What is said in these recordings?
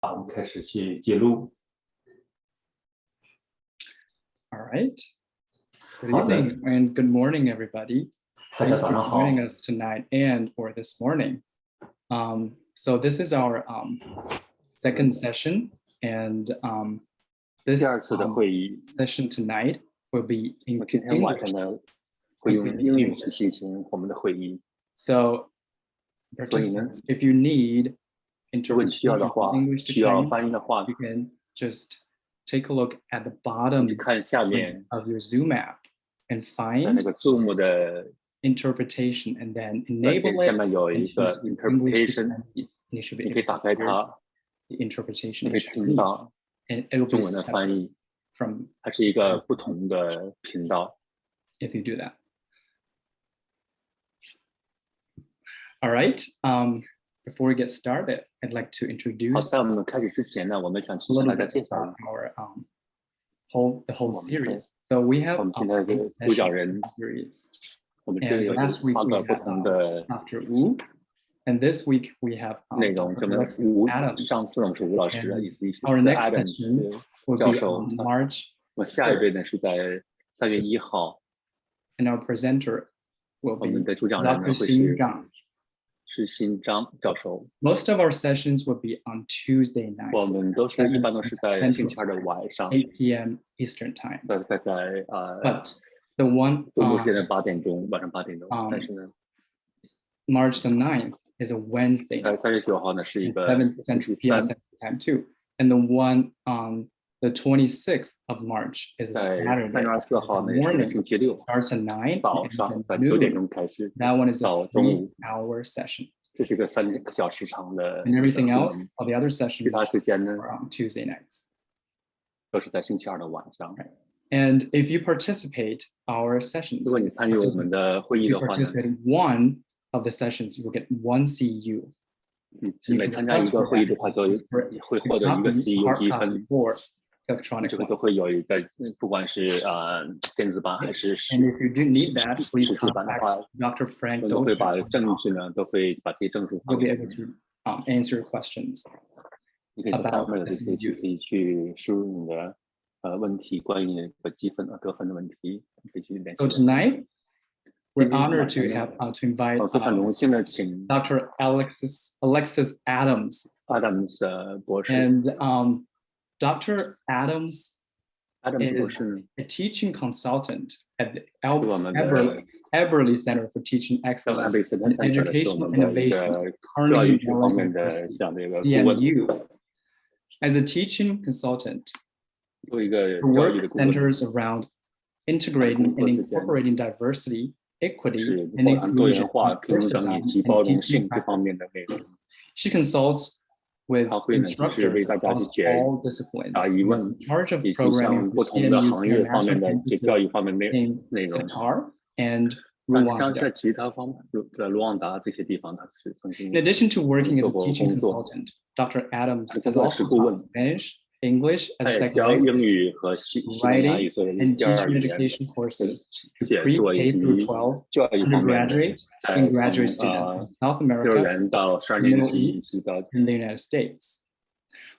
我们开始去记录。 All right. Good evening and good morning, everybody. 大家早上好。 Joining us tonight and or this morning. So this is our second session, and this 第二次的会议， session tonight will be in 今天晚上 English. 呢会用英语去进行我们的会议。 So 所以呢， participants, if you need 如果你需要 interpretation 的话， from English to 需要 Chinese, 翻译的话， you can just take a look at the 你 bottom 看下面 of your Zoom app and 在那 find 个 Zoom 的 interpretation and then 软 enable 件下 it 面有 and 一个 choose English to interpretation， Chinese. And you should be 你可以 able 打 to 开 hear 它， the interpretation 你 in 可以听 Chinese, 到 and it will be 中文的翻 separate 译， from 它是一个不同的频道。 if you do that. All right. Before we get started, I'd like to 好， introduce 在我们开始之前呢，我们想 a 先向 little 大家 bit 介绍 about our the whole 我们的 series. So we have 我们今天的 eight 主讲 sessions 人， in the series. 我们这里 And 有 last week 8 we 个不 had 同的 Dr. Wu, and this week we have 内容。这么 Dr.Alexis 吴 Adams. 上次呢是吴老师， And 意思是 our next Adams session will 教 be 授。 on March 我们下一位呢 1st, 是在3月1号， and our presenter will 我们 be 的主讲人 Dr. 呢会 Xin Zhang. 是新张教授。 Most of our sessions will be on Tuesday 我 nights, 们一般都是在星期二的晚上， 8 p.m. Eastern time. 在 But the one 中国时间的8点钟，晚上8点钟。 但是呢， March the 9th is a Wednesday 在 night, 3月9号呢是一 and 个 7 星 Central 期 p.m. 三， Central time too. And the one on the 26th of March is a 在 Saturday. 3月24号呢也是 Morning 星期六， starts at 9早上 and 在 ends at 9点 noon. 钟开始， That one is a 到中午， 3-hour session. 这是一个3个小时长的。 And everything else, all the other 其 sessions 他时间呢 are on Tuesday nights. 都是在星期二的晚上。 And if you participate our 如 sessions, 果你参与我们的会 if 议 you 的话呢， participate in one of the sessions, you will get one CU. 你每参加一个会议的话，就会获得一个 CEU 积分。 or 这 electronic 个 one. 都会有一个，不管是电子版还是 And if you do need that, please 实体版的 contact 话， Dr. Frank 都会把 Dozier. 证据呢，都会把这些证书 He'll 放 be 给 able 你。 to answer your questions. 你可以在上面有这些可以去输入你的问题，关于你的积分得分的问题，可以去联系 So 我。 tonight, we're 今天 honored to 晚上 have to invite 非常荣幸的请 Dr. Alexis Adams. Adams 博士。 And Dr. Adams Adams 博 is 士 a teaching consultant at the 是我们的 Eberly Center for Teaching 艾 Excellence 贝森 and 探索的是我 Educational 们的一 Innovation 个 at 教育 Carnegie 学方 Mellon 面的 University, 这样的一个顾问， CMU. As a teaching consultant, 做一个 her 教育 work 的顾问， centers around integrating and 工作时间 incorporating diversity, 是 equity, and 包含多元 inclusion 化、 in 平 course 等以 design 及 and 包容 teaching 性这方 practice. 面的内容。 She consults with 他会呢就是为 instructors 大家去 across 解 all disciplines, 答疑 and 问， is in charge of 以及 programming 像 for 不同的 CMU's 行业方面 international 的教育 campuses 方面 in 内容。 Qatar and 但像在 Rwanda. 其他方面，卢旺达这些地方，他是曾经 In addition to working as 做 a 过 teaching 工作， consultant, Dr. Adams 他 has 工作是 also 顾问， taught Spanish, English 他 as 也 second 教 language, 英语和西班牙语作为 and 第二 teaching 语言， education courses to 写作以 pre-K 及 through 12, 教育方面的， undergraduate, 在 and 从 graduate students from South 幼儿 America, 园到12 the 年 Middle 级以 East, 及到 and the United States.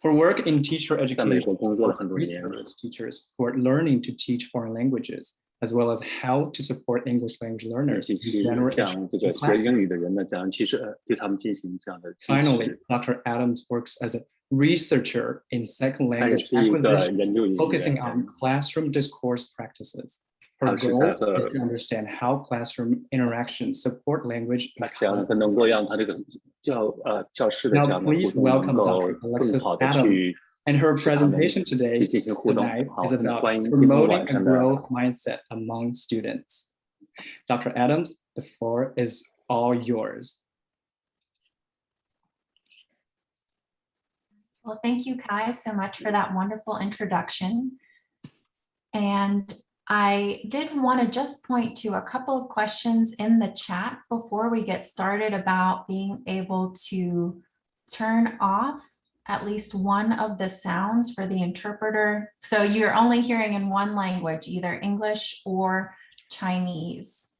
Her work in teacher 在美 education 国工作了很多年。 researches teachers who are learning to teach foreign languages, as well as how to support English language 以 learners 及 in 去 general 向这个 education 学 classes. 英语的人呢，讲其实对他们进行这样的支 Finally, 持。 Dr. Adams works as a researcher in second 他也 language 是一个 acquisition, 研究人 focusing 员， on classroom discourse practices. Her 他是在 goal is to understand how classroom interactions support language 这样 and 他能够让他这个教室的这 Now 样的互 please 动能 welcome 够 Dr. 更 Alexis 好的 Adams. 去 And her 使他们 presentation 去 today 进行互动。 tonight 好， is 那 about 欢迎今天 promoting 晚 a 上的 growth mindset among students. Dr. Adams, the floor is all yours. Well, thank you, Kai, so much for that wonderful introduction. And I did want to just point to a couple of questions in the chat before we get started about being able to turn off at least one of the sounds for the interpreter. So you're only hearing in one language, either English or Chinese.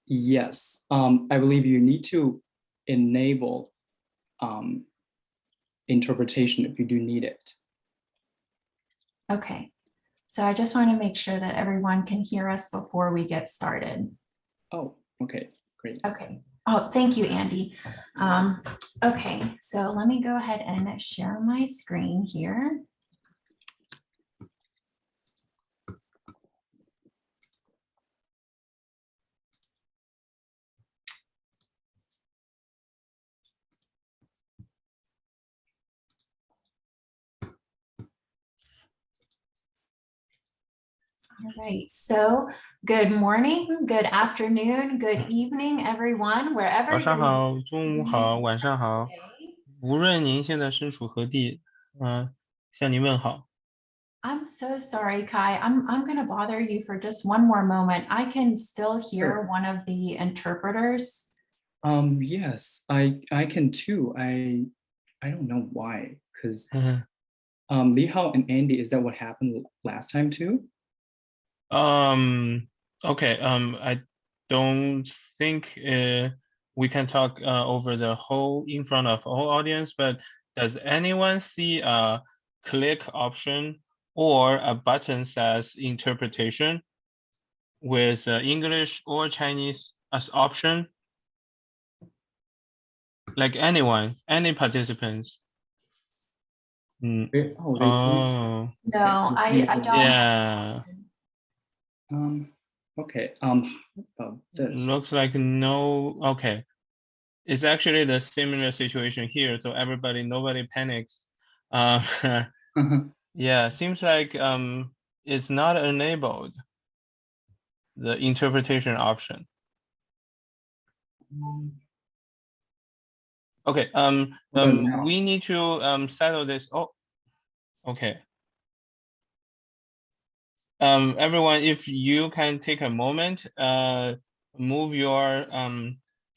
Yes, I believe you need to enable interpretation if you do need it. Okay, so I just want to make sure that everyone can hear us before we get started. Oh, okay, great. Okay. Oh, thank you, Andy. Okay, so let me go ahead and share my screen here. All right, so good morning, good afternoon, good evening, everyone, wherever 早上 you're 好，中午好，晚上好， today. 无论您现在身处何地，向您问好。 I'm so sorry, Kai. I'm going to bother you for just one more moment. I can still hear one of the interpreters. Yes, I can too. I don't know why, because Li Hao and Andy, is that what happened last time too? Okay, I don't think we can talk over the whole in front of whole audience, but does anyone see a click option or a button says interpretation with English or Chinese as option? Like anyone, any participants? Oh, No, I don't. Yeah. Okay. About this. Looks like no. Okay. It's actually the similar situation here. So nobody panics. Yeah, seems like it's not enabled, the interpretation option. Okay. We need to settle this. Oh, okay. Everyone, if you can take a moment, move your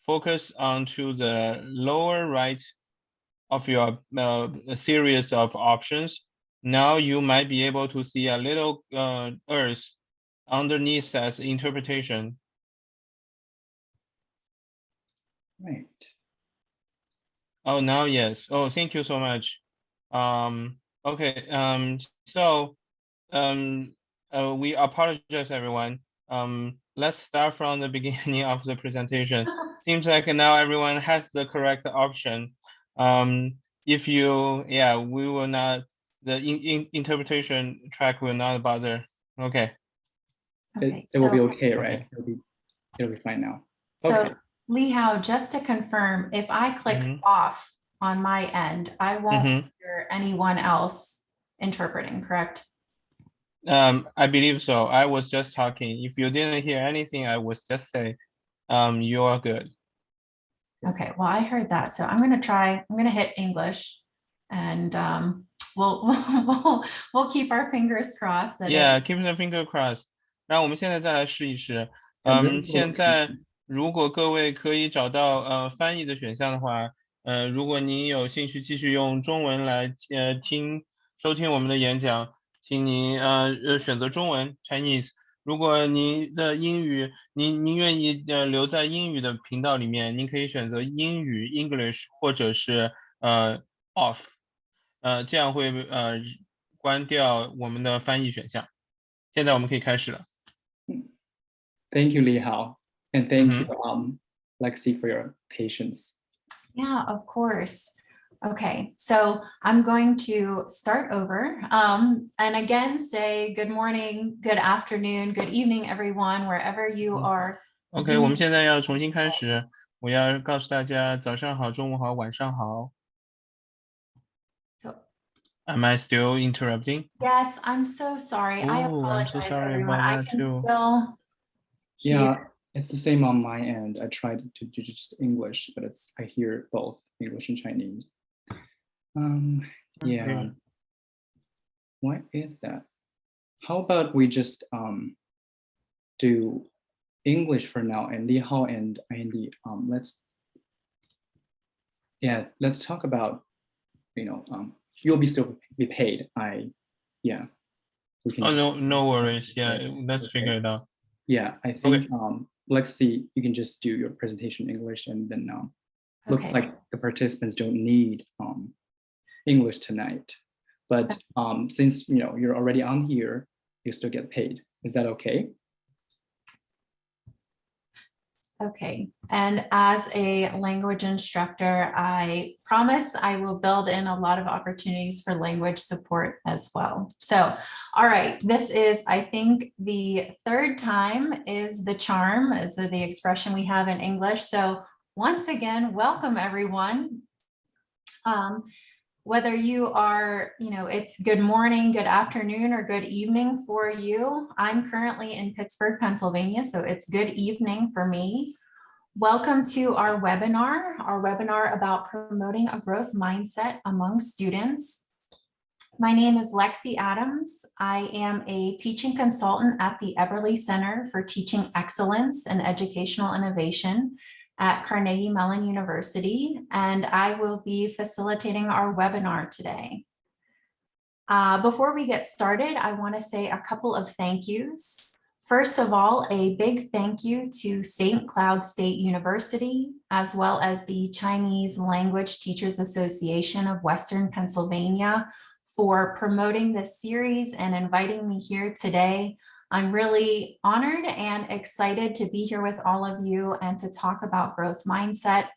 focus onto the lower right of your series of options. Now you might be able to see a little earth underneath as interpretation. Right. Oh, now yes. Oh, thank you so much. Okay. So we apologize, everyone. Let's start from the beginning of the presentation. Seems like now everyone has the correct option. If you, yeah, we will not, the interpretation track will not bother. Okay. Okay, It will be so- okay, right? Okay. It'll be fine now. So Okay. Li Hao, just to confirm, if I click off on my end, I won't hear anyone else interpreting, correct? I believe so. I was just talking. If you didn't hear anything, I was just say, you are good. Okay, well, I heard that. So I'm going to hit English and we'll keep our fingers crossed that Yeah, keep the finger crossed. 那我们现在再来试一试。现在如果各位可以找到翻译的选项的话，如果您有兴趣继续用中文来收听我们的演讲，请您选择中文 Chinese。如果您的英语您愿意留在英语的频道里面，您可以选择英语 English 或者是off，这样会关掉我们的翻译选项。现在我们可以开始了。Thank you, Li Hao, and thank you, Lexi, for your patience. Yeah, of course. Okay, so I'm going to start over and again say good morning, good afternoon, good evening, everyone, wherever you are. OK， 我们现在要重新开始。我要告诉大家早上好、中午好、晚上好。So, Am I still interrupting? Yes, I'm so sorry. I apologize, I'm so sorry everyone. about I that can too. still hear. Yeah, it's the same on my end. I tried to do just English, but I hear both English and Chinese. Yeah. Okay. What is that? How about we just do English for now, and Li Hao and Andy, let's talk about, you'll still be paid. We can No worries. Yeah, let's figure it out. Yeah, I think Lexi, you can just do your presentation in English, and then looks like the participants don't need English tonight. But since you're already on here, you still get paid. Is that okay? Okay, and as a language instructor, I promise I will build in a lot of opportunities for language support as well. So, all right, this is, I think, the third time is the charm, is the expression we have in English. So once again, welcome everyone. Whether you are, it's good morning, good afternoon, or good evening for you. I'm currently in Pittsburgh, Pennsylvania, so it's good evening for me. Welcome to our webinar about promoting a growth mindset among students. My name is Lexi Adams. I am a teaching consultant at the Eberly Center for Teaching Excellence and Educational Innovation at Carnegie Mellon University, and I will be facilitating our webinar today. Before we get started, I want to say a couple of thank yous. First of all, a big thank you to St. Cloud State University, as well as the Chinese Language Teachers Association of Western Pennsylvania for promoting this series and inviting me here today. I'm really honored and excited to be here with all of you and to talk about growth mindset.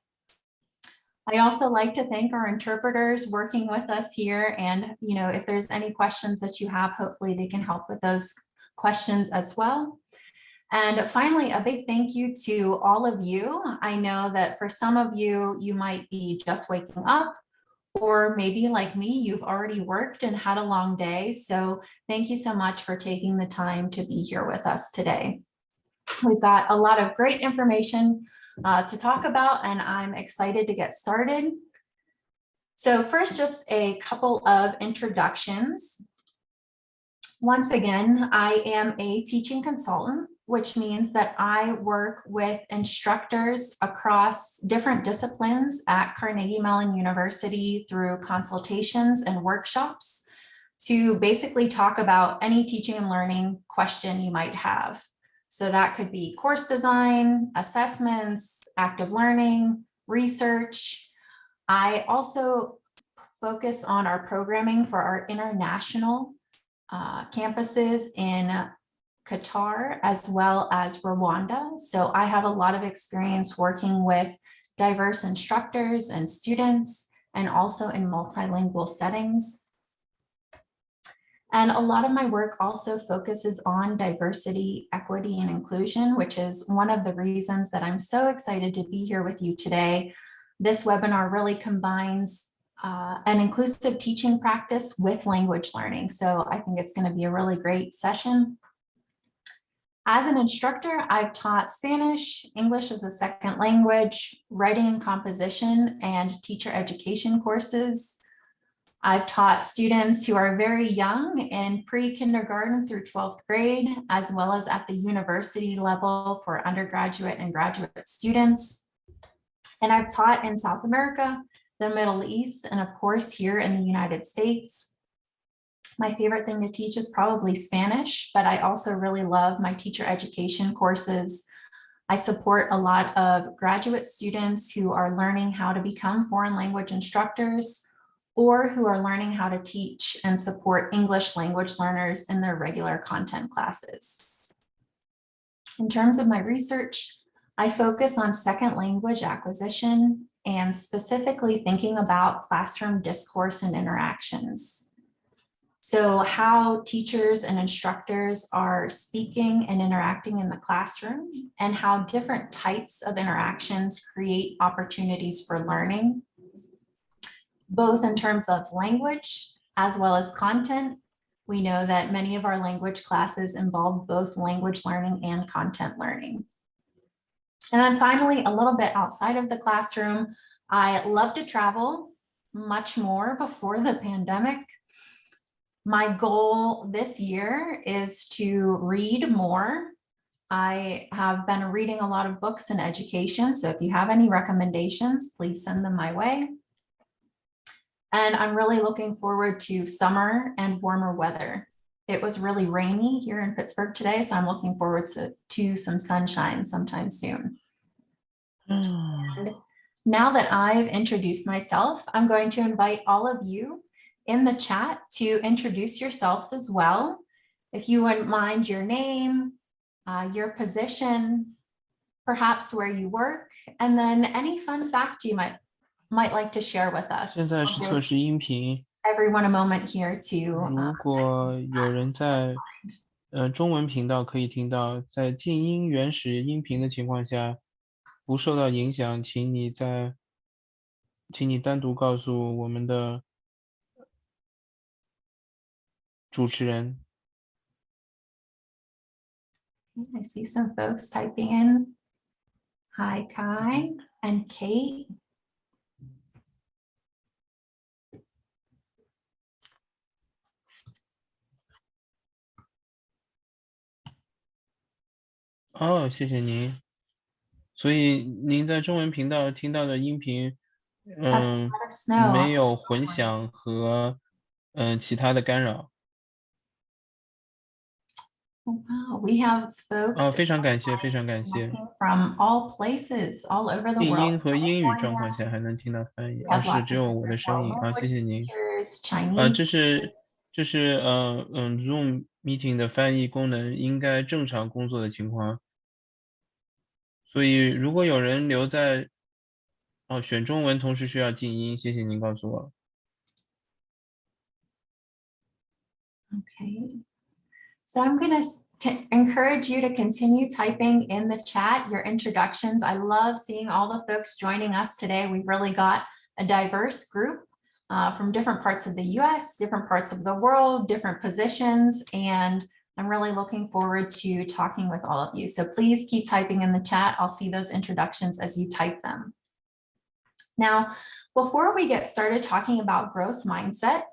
I also like to thank our interpreters working with us here. And, if there's any questions that you have, hopefully they can help with those questions as well. And finally, a big thank you to all of you. I know that for some of you, you might be just waking up, or maybe like me, you've already worked and had a long day. So thank you so much for taking the time to be here with us today. We've got a lot of great information to talk about, and I'm excited to get started. So first, just a couple of introductions. Once again, I am a teaching consultant, which means that I work with instructors across different disciplines at Carnegie Mellon University through consultations and workshops to basically talk about any teaching and learning question you might have. So that could be course design, assessments, active learning, research. I also focus on our programming for our international campuses in Qatar as well as Rwanda. So I have a lot of experience working with diverse instructors and students, and also in multilingual settings. And a lot of my work also focuses on diversity, equity, and inclusion, which is one of the reasons that I'm so excited to be here with you today. This webinar really combines an inclusive teaching practice with language learning. So I think it's going to be a really great session. As an instructor, I've taught Spanish, English as a second language, writing and composition, and teacher education courses. I've taught students who are very young in pre-kindergarten through 12th grade, as well as at the university level for undergraduate and graduate students. And I've taught in South America, the Middle East, and of course here in the United States. My favorite thing to teach is probably Spanish, but I also really love my teacher education courses. I support a lot of graduate students who are learning how to become foreign language instructors, or who are learning how to teach and support English language learners in their regular content classes. In terms of my research, I focus on second language acquisition and specifically thinking about classroom discourse and interactions. So how teachers and instructors are speaking and interacting in the classroom, and how different types of interactions create opportunities for learning, both in terms of language as well as content. We know that many of our language classes involve both language learning and content learning. And then finally, a little bit outside of the classroom, I love to travel much more before the pandemic. My goal this year is to read more. I have been reading a lot of books in education, so if you have any recommendations, please send them my way. And I'm really looking forward to summer and warmer weather. It was really rainy here in Pittsburgh today, so I'm looking forward to some sunshine sometime soon. And Now that I've introduced myself, I'm going to invite all of you in the chat to introduce yourselves as well. If you wouldn't mind your name, your position, perhaps where you work, and then any fun fact you might like to share with us. 现在是测试音频。 Everyone a moment here to 如果有人在中文频道可以听到，在静音原始音频的情况下不受到影响，请你单独告诉我们的主持人。 I see some folks typing in. Hi, Kai and Kate.哦，谢谢您。所以您在中文频道听到的音频，没有混响和其他的干扰。 Wow, we have folks 非常感谢，非常感谢。 from all places, all over the 静 world. 音和英语状况下还能听到翻译，是只有我的声音。谢谢您。这是Zoom meeting 的翻译功能应该正常工作的情况。所以如果有人留在选中文，同时需要静音，谢谢您告诉我。 Okay. So I'm going to encourage you to continue typing in the chat your introductions. I love seeing all the folks joining us today. We've really got a diverse group from different parts of the US, different parts of the world, different positions, and I'm really looking forward to talking with all of you. So please keep typing in the chat. I'll see those introductions as you type them. Now, before we get started talking about growth mindset,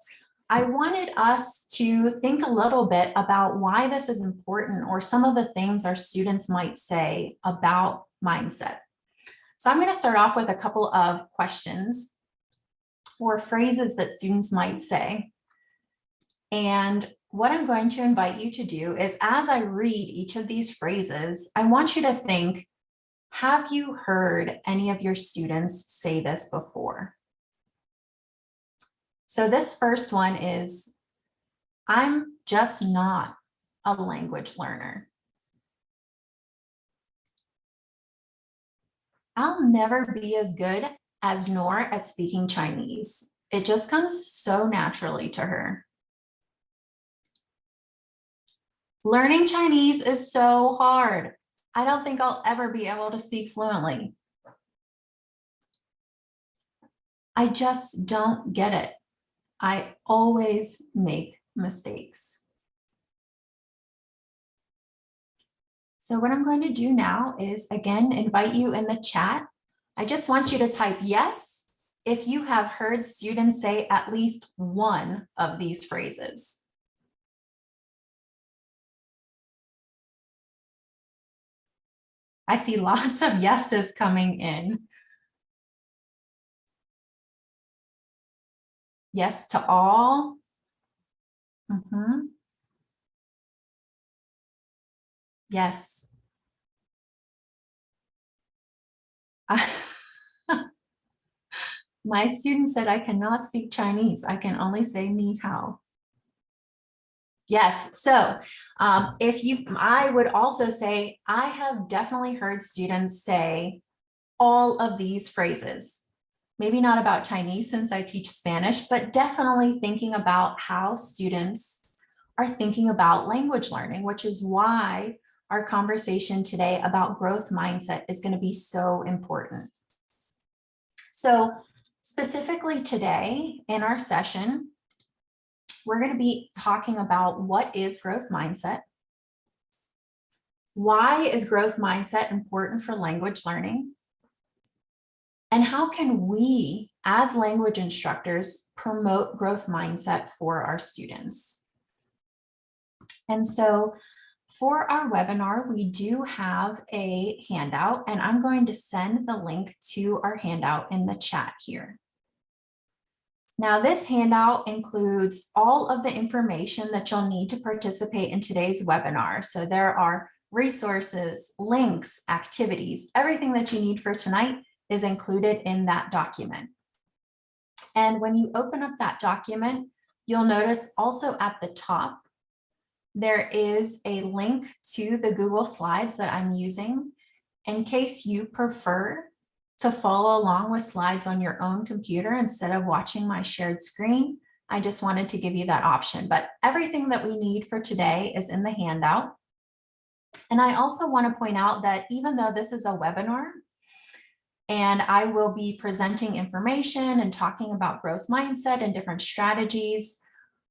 I wanted us to think a little bit about why this is important or some of the things our students might say about mindset. So I'm going to start off with a couple of questions or phrases that students might say. And what I'm going to invite you to do is, as I read each of these phrases, I want you to think, have you heard any of your students say this before? So this first one is, I'm just not a language learner. I'll never be as good as Noor at speaking Chinese. It just comes so naturally to her. Learning Chinese is so hard. I don't think I'll ever be able to speak fluently. I just don't get it. I always make mistakes. So what I'm going to do now is, again, invite you in the chat. I just want you to type yes if you have heard students say at least one of these phrases. I see lots of yeses coming in. Yes to all. Yes. My student said, I cannot speak Chinese. I can only say ni hao. Yes, so I would also say, I have definitely heard students say all of these phrases. Maybe not about Chinese since I teach Spanish, but definitely thinking about how students are thinking about language learning, which is why our conversation today about growth mindset is going to be so important. So specifically today in our session, we're going to be talking about what is growth mindset, why is growth mindset important for language learning, and how can we, as language instructors, promote growth mindset for our students? And so for our webinar, we do have a handout, and I'm going to send the link to our handout in the chat here. Now, this handout includes all of the information that you'll need to participate in today's webinar. So there are resources, links, activities, everything that you need for tonight is included in that document. And when you open up that document, you'll notice also at the top, there is a link to the Google Slides that I'm using in case you prefer to follow along with slides on your own computer instead of watching my shared screen. I just wanted to give you that option, but everything that we need for today is in the handout. And I also want to point out that even though this is a webinar, and I will be presenting information and talking about growth mindset and different strategies,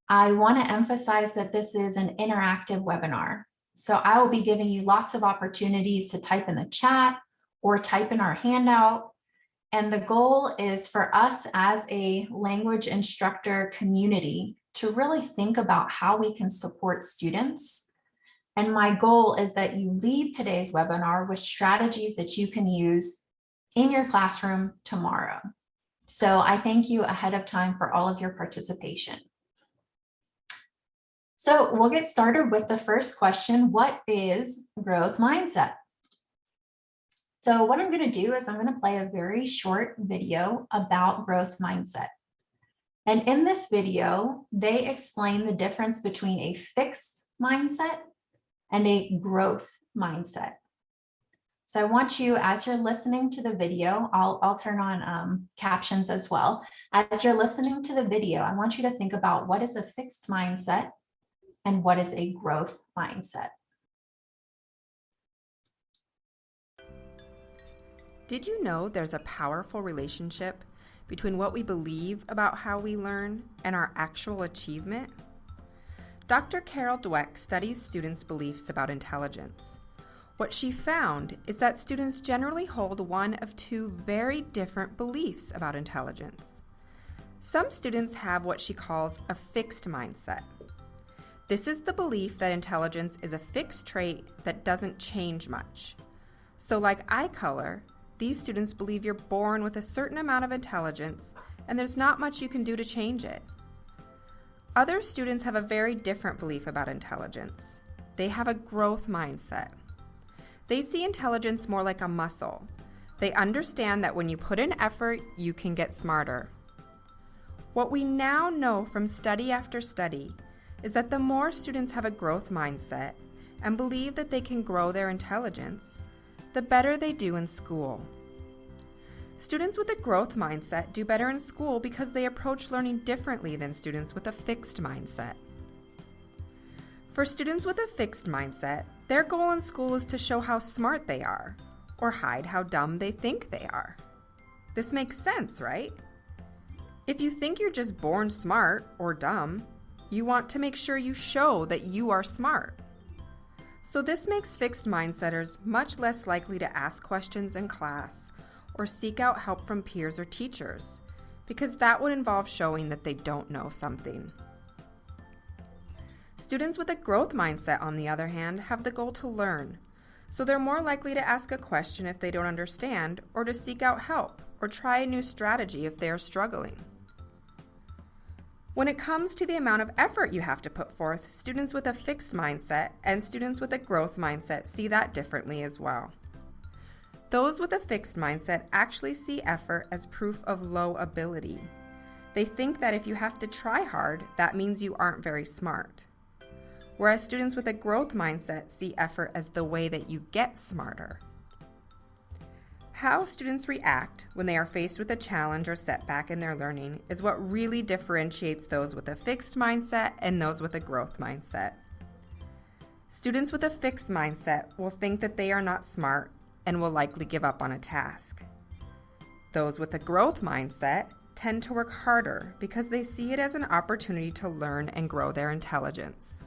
I want to emphasize that this is an interactive webinar. So I will be giving you lots of opportunities to type in the chat or type in our handout. And the goal is for us as a language instructor community to really think about how we can support students. And my goal is that you leave today's webinar with strategies that you can use in your classroom tomorrow. So I thank you ahead of time for all of your participation. So we'll get started with the first question. What is growth mindset? So what I'm going to do is I'm going to play a very short video about growth mindset. And in this video, they explain the difference between a fixed mindset and a growth mindset. So I want you, as you're listening to the video, I'll turn on captions as well. As you're listening to the video, I want you to think about what is a fixed mindset and what is a growth mindset. Did you know there's a powerful relationship between what we believe about how we learn and our actual achievement? Dr. Carol Dweck studies students' beliefs about intelligence. What she found is that students generally hold one of two very different beliefs about intelligence. Some students have what she calls a fixed mindset. This is the belief that intelligence is a fixed trait that doesn't change much. So like eye color, these students believe you're born with a certain amount of intelligence and there's not much you can do to change it. Other students have a very different belief about intelligence. They have a growth mindset. They see intelligence more like a muscle. They understand that when you put in effort, you can get smarter. What we now know from study after study is that the more students have a growth mindset and believe that they can grow their intelligence, the better they do in school. Students with a growth mindset do better in school because they approach learning differently than students with a fixed mindset. For students with a fixed mindset, their goal in school is to show how smart they are, or hide how dumb they think they are. This makes sense, right? If you think you're just born smart or dumb, you want to make sure you show that you are smart. So this makes fixed mindsetters much less likely to ask questions in class or seek out help from peers or teachers, because that would involve showing that they don't know something. Students with a growth mindset, on the other hand, have the goal to learn, so they're more likely to ask a question if they don't understand, or to seek out help, or try a new strategy if they are struggling. When it comes to the amount of effort you have to put forth, students with a fixed mindset and students with a growth mindset see that differently as well. Those with a fixed mindset actually see effort as proof of low ability. They think that if you have to try hard, that means you aren't very smart. Whereas students with a growth mindset see effort as the way that you get smarter. How students react when they are faced with a challenge or setback in their learning is what really differentiates those with a fixed mindset and those with a growth mindset. Students with a fixed mindset will think that they are not smart and will likely give up on a task. Those with a growth mindset tend to work harder because they see it as an opportunity to learn and grow their intelligence.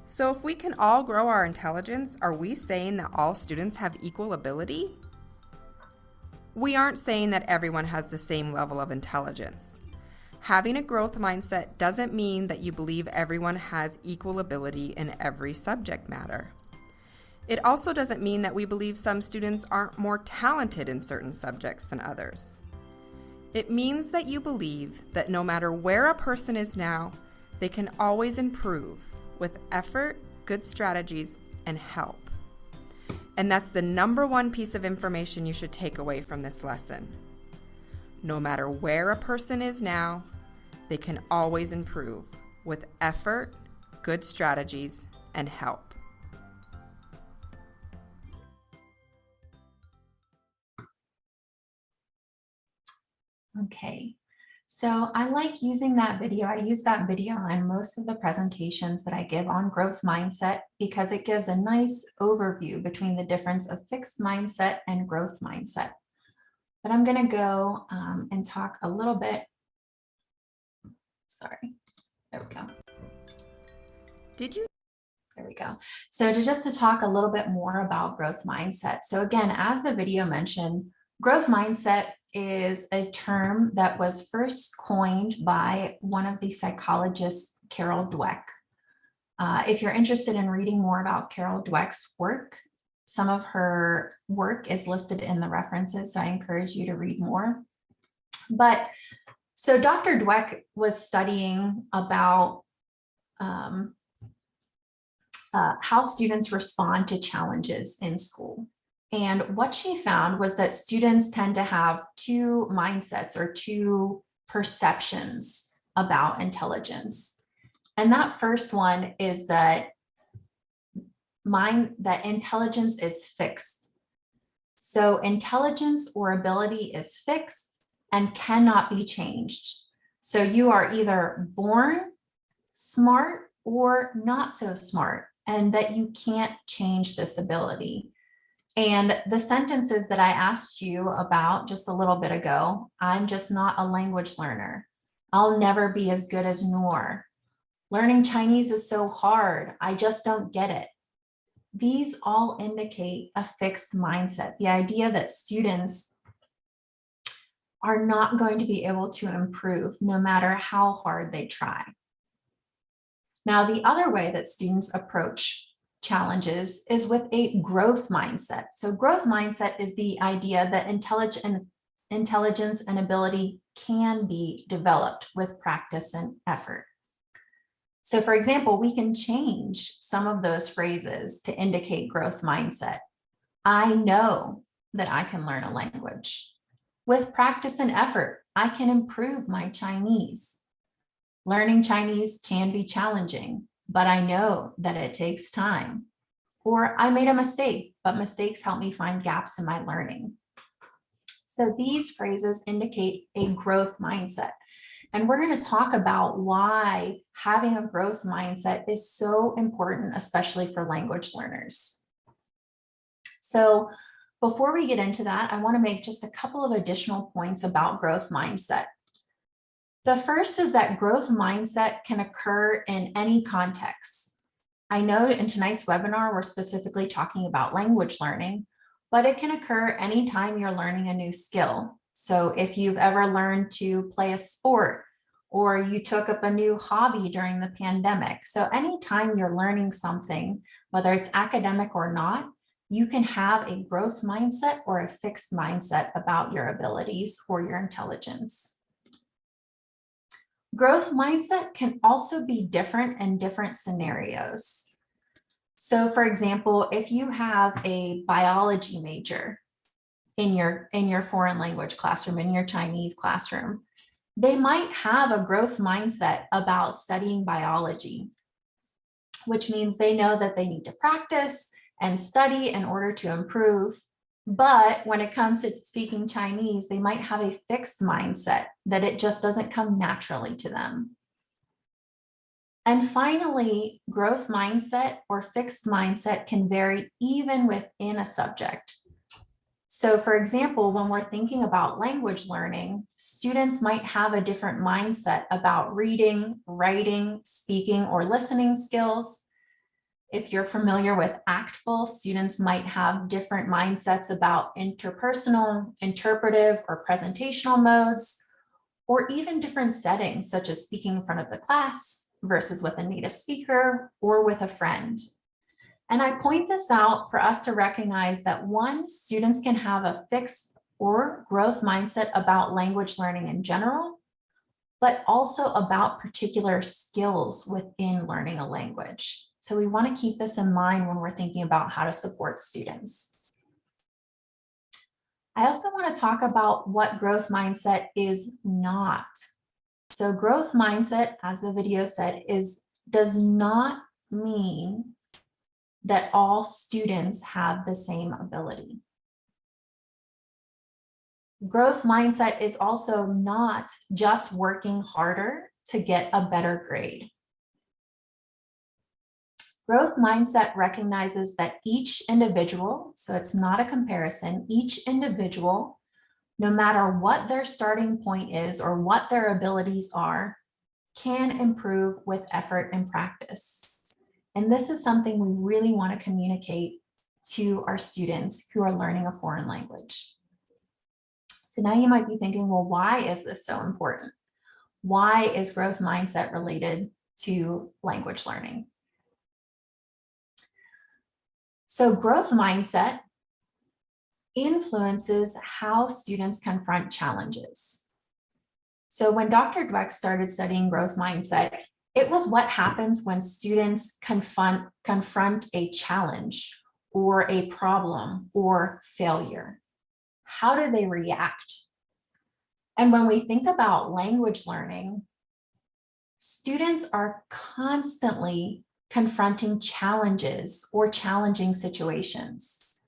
So if we can all grow our intelligence, are we saying that all students have equal ability? We aren't saying that everyone has the same level of intelligence. Having a growth mindset doesn't mean that you believe everyone has equal ability in every subject matter. It also doesn't mean that we believe some students aren't more talented in certain subjects than others. It means that you believe that no matter where a person is now, they can always improve with effort, good strategies, and help. And that's the number one piece of information you should take away from this lesson. No matter where a person is now, they can always improve with effort, good strategies, and help. Okay, so I like using that video. I use that video on most of the presentations that I give on growth mindset because it gives a nice overview between the difference of fixed mindset and growth mindset. But I'm going to go and talk a little bit. Sorry, there we go. There we go. So just to talk a little bit more about growth mindset. So again, as the video mentioned, growth mindset is a term that was first coined by one of the psychologists, Carol Dweck. If you're interested in reading more about Carol Dweck's work, some of her work is listed in the references, so I encourage you to read more. But so Dr. Dweck was studying about how students respond to challenges in school. And what she found was that students tend to have two mindsets or two perceptions about intelligence. And that first one is that intelligence is fixed. So intelligence or ability is fixed and cannot be changed. So you are either born smart or not so smart, and that you can't change this ability. And the sentences that I asked you about just a little bit ago, I'm just not a language learner. I'll never be as good as Noor. Learning Chinese is so hard. I just don't get it. These all indicate a fixed mindset, the idea that students are not going to be able to improve no matter how hard they try. Now, the other way that students approach challenges is with a growth mindset. So growth mindset is the idea that intelligence and ability can be developed with practice and effort. So for example, we can change some of those phrases to indicate growth mindset. I know that I can learn a language. With practice and effort, I can improve my Chinese. Learning Chinese can be challenging, but I know that it takes time. Or I made a mistake, but mistakes help me find gaps in my learning. So these phrases indicate a growth mindset. And we're going to talk about why having a growth mindset is so important, especially for language learners. So before we get into that, I want to make just a couple of additional points about growth mindset. The first is that growth mindset can occur in any context. I know in tonight's webinar, we're specifically talking about language learning, but it can occur anytime you're learning a new skill. So if you've ever learned to play a sport, or you took up a new hobby during the pandemic. So anytime you're learning something, whether it's academic or not, you can have a growth mindset or a fixed mindset about your abilities or your intelligence. Growth mindset can also be different in different scenarios. So for example, if you have a biology major in your foreign language classroom, in your Chinese classroom, they might have a growth mindset about studying biology, which means they know that they need to practice and study in order to improve. But when it comes to speaking Chinese, they might have a fixed mindset that it just doesn't come naturally to them. And finally, growth mindset or fixed mindset can vary even within a subject. So for example, when we're thinking about language learning, students might have a different mindset about reading, writing, speaking, or listening skills. If you're familiar with ACTFL, students might have different mindsets about interpersonal, interpretive, or presentational modes, or even different settings, such as speaking in front of the class versus with a native speaker or with a friend. And I point this out for us to recognize that one, students can have a fixed or growth mindset about language learning in general, but also about particular skills within learning a language. So we want to keep this in mind when we're thinking about how to support students. I also want to talk about what growth mindset is not. So growth mindset, as the video said, does not mean that all students have the same ability. Growth mindset is also not just working harder to get a better grade. Growth mindset recognizes that each individual, so it's not a comparison, each individual, no matter what their starting point is or what their abilities are, can improve with effort and practice. And this is something we really want to communicate to our students who are learning a foreign language. So now you might be thinking, well, why is this so important? Why is growth mindset related to language learning? So growth mindset influences how students confront challenges. So when Dr. Dweck started studying growth mindset, it was what happens when students confront a challenge or a problem or failure. How do they react? And when we think about language learning, students are constantly confronting challenges or challenging situations.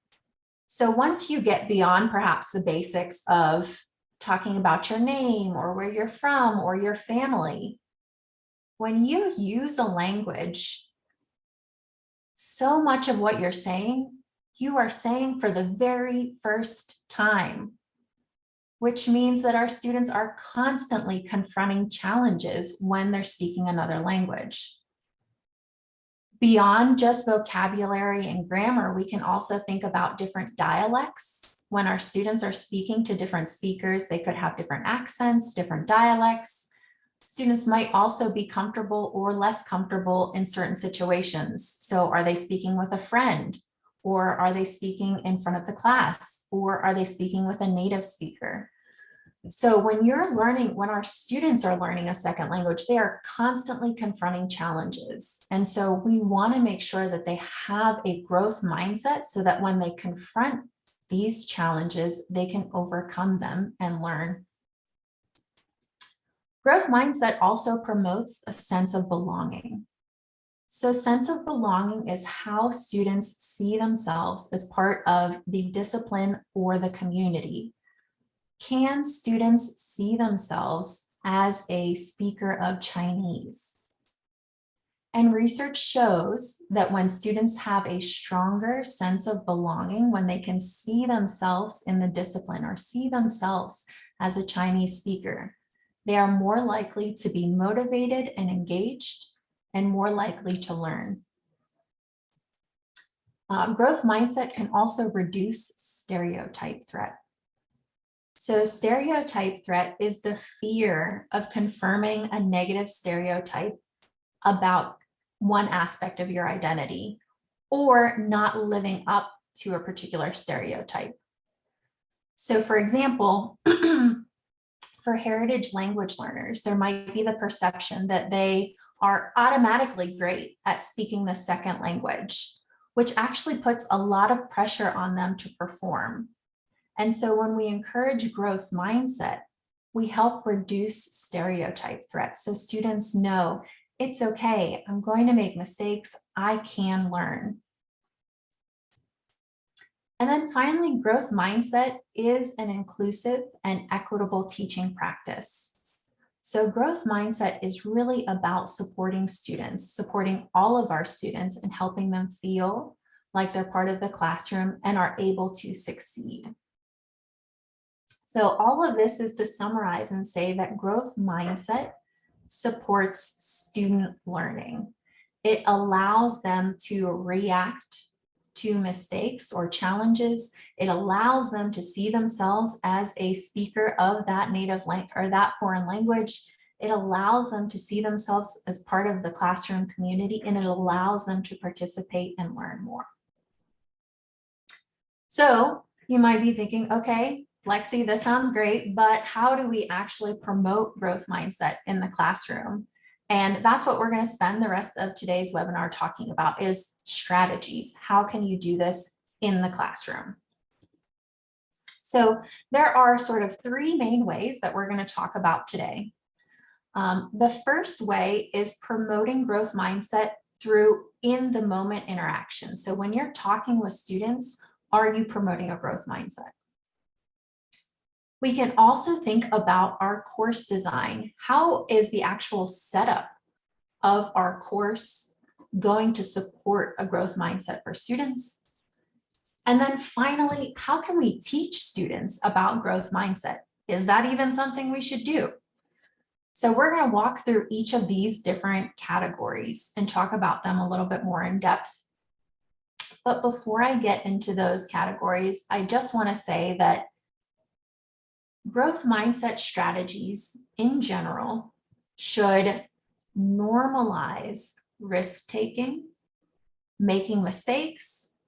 So once you get beyond perhaps the basics of talking about your name or where you're from or your family, when you use a language, so much of what you're saying, you are saying for the very first time, which means that our students are constantly confronting challenges when they're speaking another language. Beyond just vocabulary and grammar, we can also think about different dialects. When our students are speaking to different speakers, they could have different accents, different dialects. Students might also be comfortable or less comfortable in certain situations. So are they speaking with a friend? Or are they speaking in front of the class? Or are they speaking with a native speaker? So when our students are learning a second language, they are constantly confronting challenges. And so we want to make sure that they have a growth mindset so that when they confront these challenges, they can overcome them and learn. Growth mindset also promotes a sense of belonging. So sense of belonging is how students see themselves as part of the discipline or the community. Can students see themselves as a speaker of Chinese? And research shows that when students have a stronger sense of belonging, when they can see themselves in the discipline or see themselves as a Chinese speaker, they are more likely to be motivated and engaged and more likely to learn. Growth mindset can also reduce stereotype threat. So stereotype threat is the fear of confirming a negative stereotype about one aspect of your identity or not living up to a particular stereotype. So for example, for heritage language learners, there might be the perception that they are automatically great at speaking the second language, which actually puts a lot of pressure on them to perform. And so when we encourage growth mindset, we help reduce stereotype threats. So students know it's okay, I'm going to make mistakes, I can learn. And then finally, growth mindset is an inclusive and equitable teaching practice. So growth mindset is really about supporting students, supporting all of our students and helping them feel like they're part of the classroom and are able to succeed. So all of this is to summarize and say that growth mindset supports student learning. It allows them to react to mistakes or challenges. It allows them to see themselves as a speaker of that native language or that foreign language. It allows them to see themselves as part of the classroom community, and it allows them to participate and learn more. So you might be thinking, okay, Lexi, this sounds great, but how do we actually promote growth mindset in the classroom? And that's what we're going to spend the rest of today's webinar talking about, is strategies. How can you do this in the classroom? So there are sort of three main ways that we're going to talk about today. The first way is promoting growth mindset through in the moment interaction. So when you're talking with students, are you promoting a growth mindset? We can also think about our course design. How is the actual setup of our course going to support a growth mindset for students? And then finally, how can we teach students about growth mindset? Is that even something we should do? So we're going to walk through each of these different categories and talk about them a little bit more in depth. But before I get into those categories, I just want to say that growth mindset strategies in general should normalize risk-taking, making mistakes,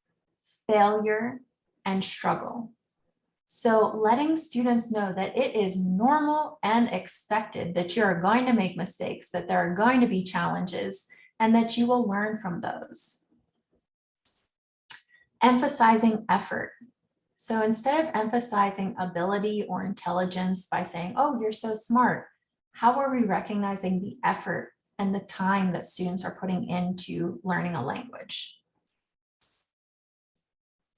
failure, and struggle. So letting students know that it is normal and expected that you are going to make mistakes, that there are going to be challenges, and that you will learn from those. Emphasizing effort. So instead of emphasizing ability or intelligence by saying, oh, you're so smart, how are we recognizing the effort and the time that students are putting into learning a language?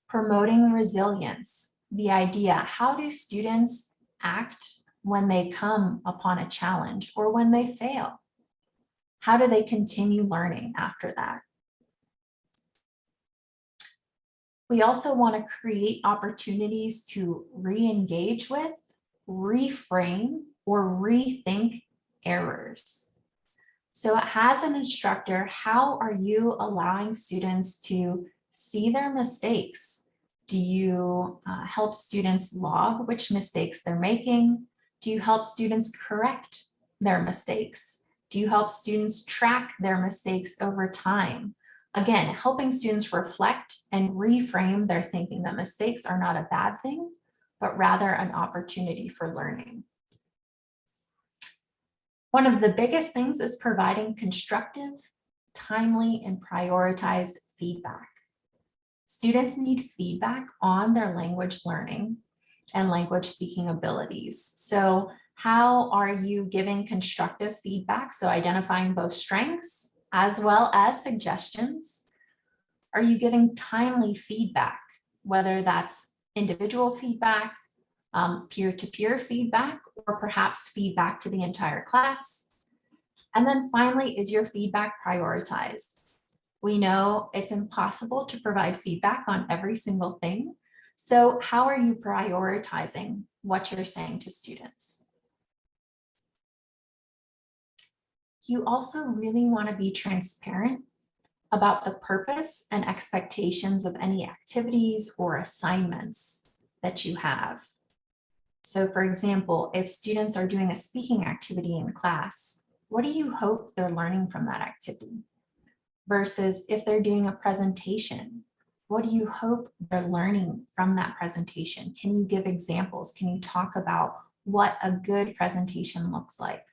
Promoting resilience. The idea, how do students act when they come upon a challenge or when they fail? How do they continue learning after that? We also want to create opportunities to re-engage with, reframe, or rethink errors. So as an instructor, how are you allowing students to see their mistakes? Do you help students log which mistakes they're making? Do you help students correct their mistakes? Do you help students track their mistakes over time? Again, helping students reflect and reframe their thinking that mistakes are not a bad thing, but rather an opportunity for learning. One of the biggest things is providing constructive, timely, and prioritized feedback. Students need feedback on their language learning and language speaking abilities. So how are you giving constructive feedback? So identifying both strengths as well as suggestions. Are you giving timely feedback, whether that's individual feedback, peer-to-peer feedback, or perhaps feedback to the entire class? And then finally, is your feedback prioritized? We know it's impossible to provide feedback on every single thing. So how are you prioritizing what you're saying to students? You also really want to be transparent about the purpose and expectations of any activities or assignments that you have. So for example, if students are doing a speaking activity in class, what do you hope they're learning from that activity? Versus if they're doing a presentation, what do you hope they're learning from that presentation? Can you give examples? Can you talk about what a good presentation looks like?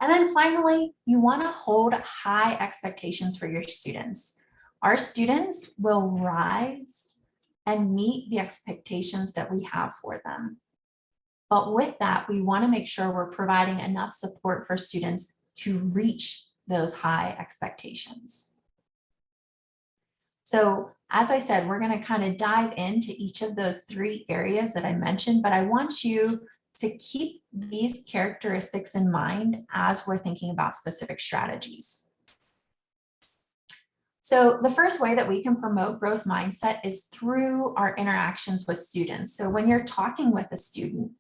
And then finally, you want to hold high expectations for your students. Our students will rise and meet the expectations that we have for them. But with that, we want to make sure we're providing enough support for students to reach those high expectations. So as I said, we're going to kind of dive into each of those three areas that I mentioned, but I want you to keep these characteristics in mind as we're thinking about specific strategies. So the first way that we can promote growth mindset is through our interactions with students. So when you're talking with a student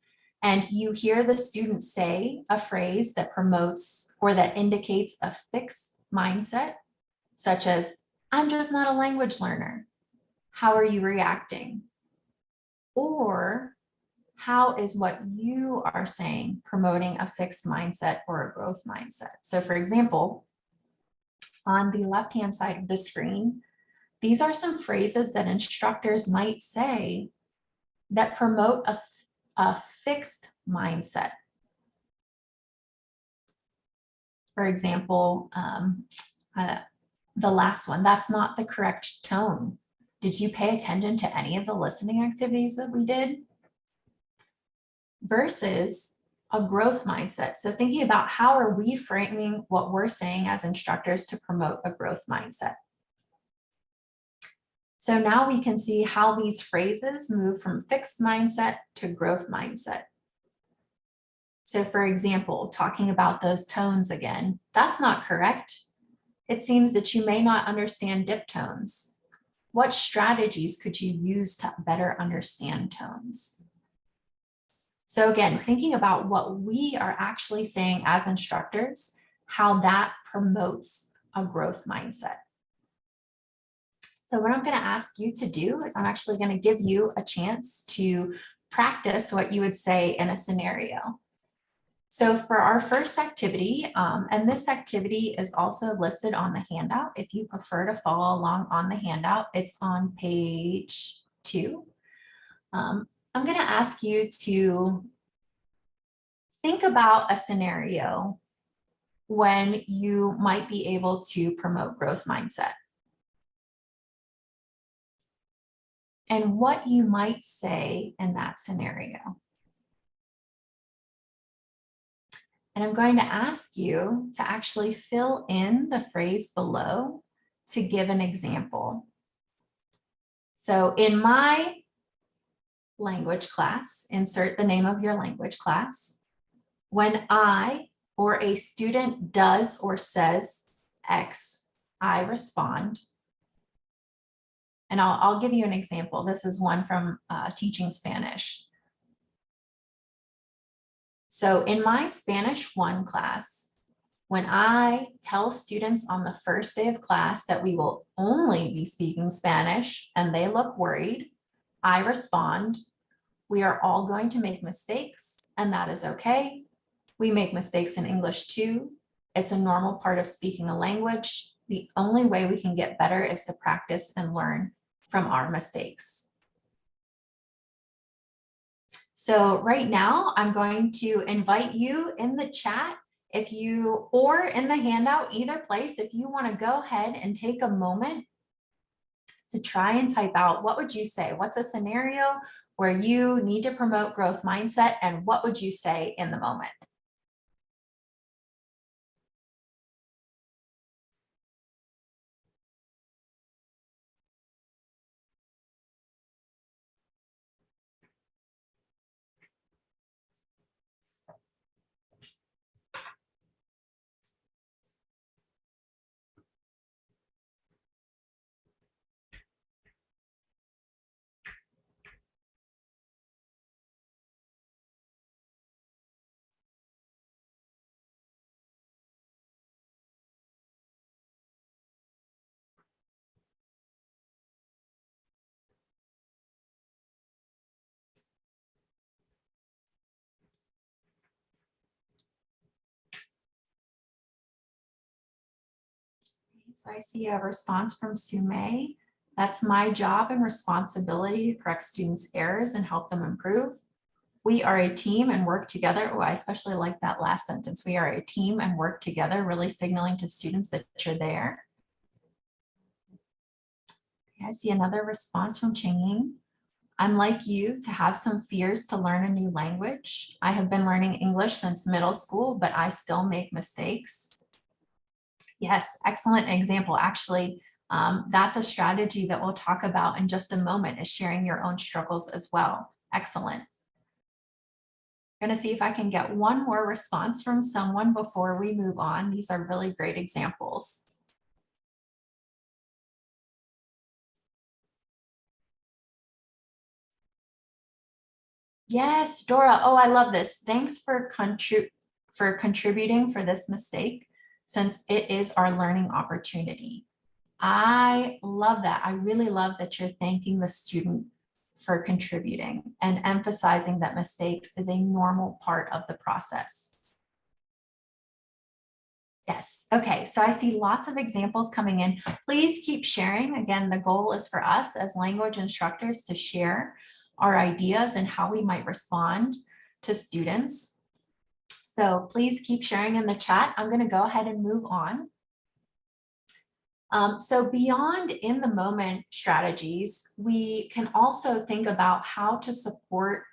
and you hear the student say a phrase that promotes or that indicates a fixed mindset, such as, I'm just not a language learner, how are you reacting? Or how is what you are saying promoting a fixed mindset or a growth mindset? So for example, on the left-hand side of the screen, these are some phrases that instructors might say that promote a fixed mindset. For example, the last one, that's not the correct tone. Did you pay attention to any of the listening activities that we did? Versus a growth mindset. So thinking about how are we framing what we're saying as instructors to promote a growth mindset. So now we can see how these phrases move from fixed mindset to growth mindset. So for example, talking about those tones again, that's not correct. It seems that you may not understand dip tones. What strategies could you use to better understand tones? So again, thinking about what we are actually saying as instructors, how that promotes a growth mindset. So what I'm going to ask you to do is I'm actually going to give you a chance to practice what you would say in a scenario. So for our first activity, and this activity is also listed on the handout. If you prefer to follow along on the handout, it's on page 2. I'm going to ask you to think about a scenario when you might be able to promote growth mindset. And what you might say in that scenario. And I'm going to ask you to actually fill in the phrase below to give an example. So in my language class, insert the name of your language class. When I or a student does or says X, I respond. And I'll give you an example. This is one from teaching Spanish. So in my Spanish 1 class, when I tell students on the first day of class that we will only be speaking Spanish and they look worried, I respond, we are all going to make mistakes and that is okay. We make mistakes in English too. It's a normal part of speaking a language. The only way we can get better is to practice and learn from our mistakes. So right now, I'm going to invite you in the chat or in the handout, either place, if you want to go ahead and take a moment to try and type out, what would you say? What's a scenario where you need to promote growth mindset and what would you say in the moment? So I see a response from Sumay. That's my job and responsibility to correct students' errors and help them improve. We are a team and work together. Oh, I especially like that last sentence. We are a team and work together, really signaling to students that you're there. Okay, I see another response from Ching. I'm like you to have some fears to learn a new language. I have been learning English since middle school, but I still make mistakes. Yes, excellent example. Actually, that's a strategy that we'll talk about in just a moment, is sharing your own struggles as well. Excellent. I'm going to see if I can get one more response from someone before we move on. These are really great examples. Yes, Dora. Oh, I love this. Thanks for contributing for this mistake, since it is our learning opportunity. I love that. I really love that you're thanking the student for contributing and emphasizing that mistakes is a normal part of the process. Yes. Okay. So I see lots of examples coming in. Please keep sharing. Again, the goal is for us as language instructors to share our ideas and how we might respond to students. So please keep sharing in the chat. I'm going to go ahead and move on. So beyond in the moment strategies, we can also think about how to support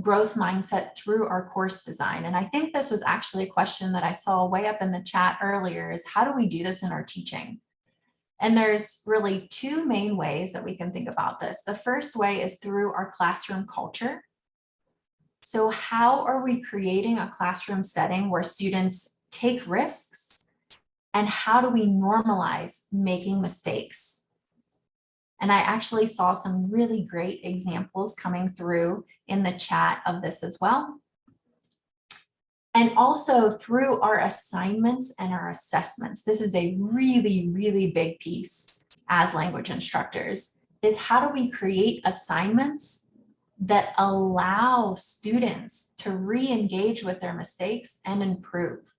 growth mindset through our course design. And I think this was actually a question that I saw way up in the chat earlier, is how do we do this in our teaching? And there's really two main ways that we can think about this. The first way is through our classroom culture. So how are we creating a classroom setting where students take risks? And how do we normalize making mistakes? And I actually saw some really great examples coming through in the chat of this as well. And also through our assignments and our assessments. This is a really, really big piece as language instructors, is how do we create assignments that allow students to re-engage with their mistakes and improve?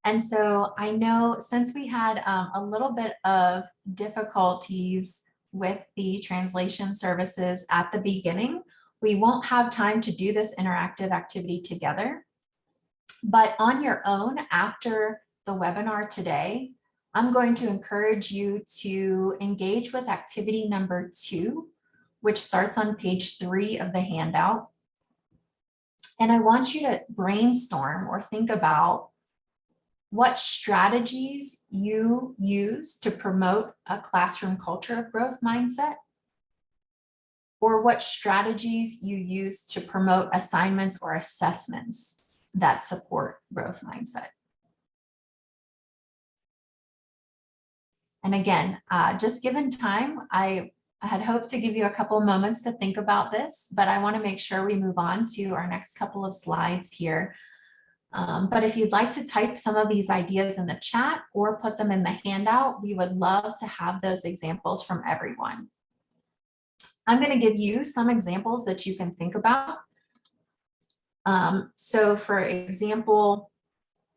And so I know since we had a little bit of difficulties with the translation services at the beginning, we won't have time to do this interactive activity together. But on your own, after the webinar today, I'm going to encourage you to engage with activity number 2, which starts on page 3 of the handout. And I want you to brainstorm or think about what strategies you use to promote a classroom culture of growth mindset, or what strategies you use to promote assignments or assessments that support growth mindset. And again, just given time, I had hoped to give you a couple moments to think about this, but I want to make sure we move on to our next couple of slides here. But if you'd like to type some of these ideas in the chat or put them in the handout, we would love to have those examples from everyone. I'm going to give you some examples that you can think about. So for example,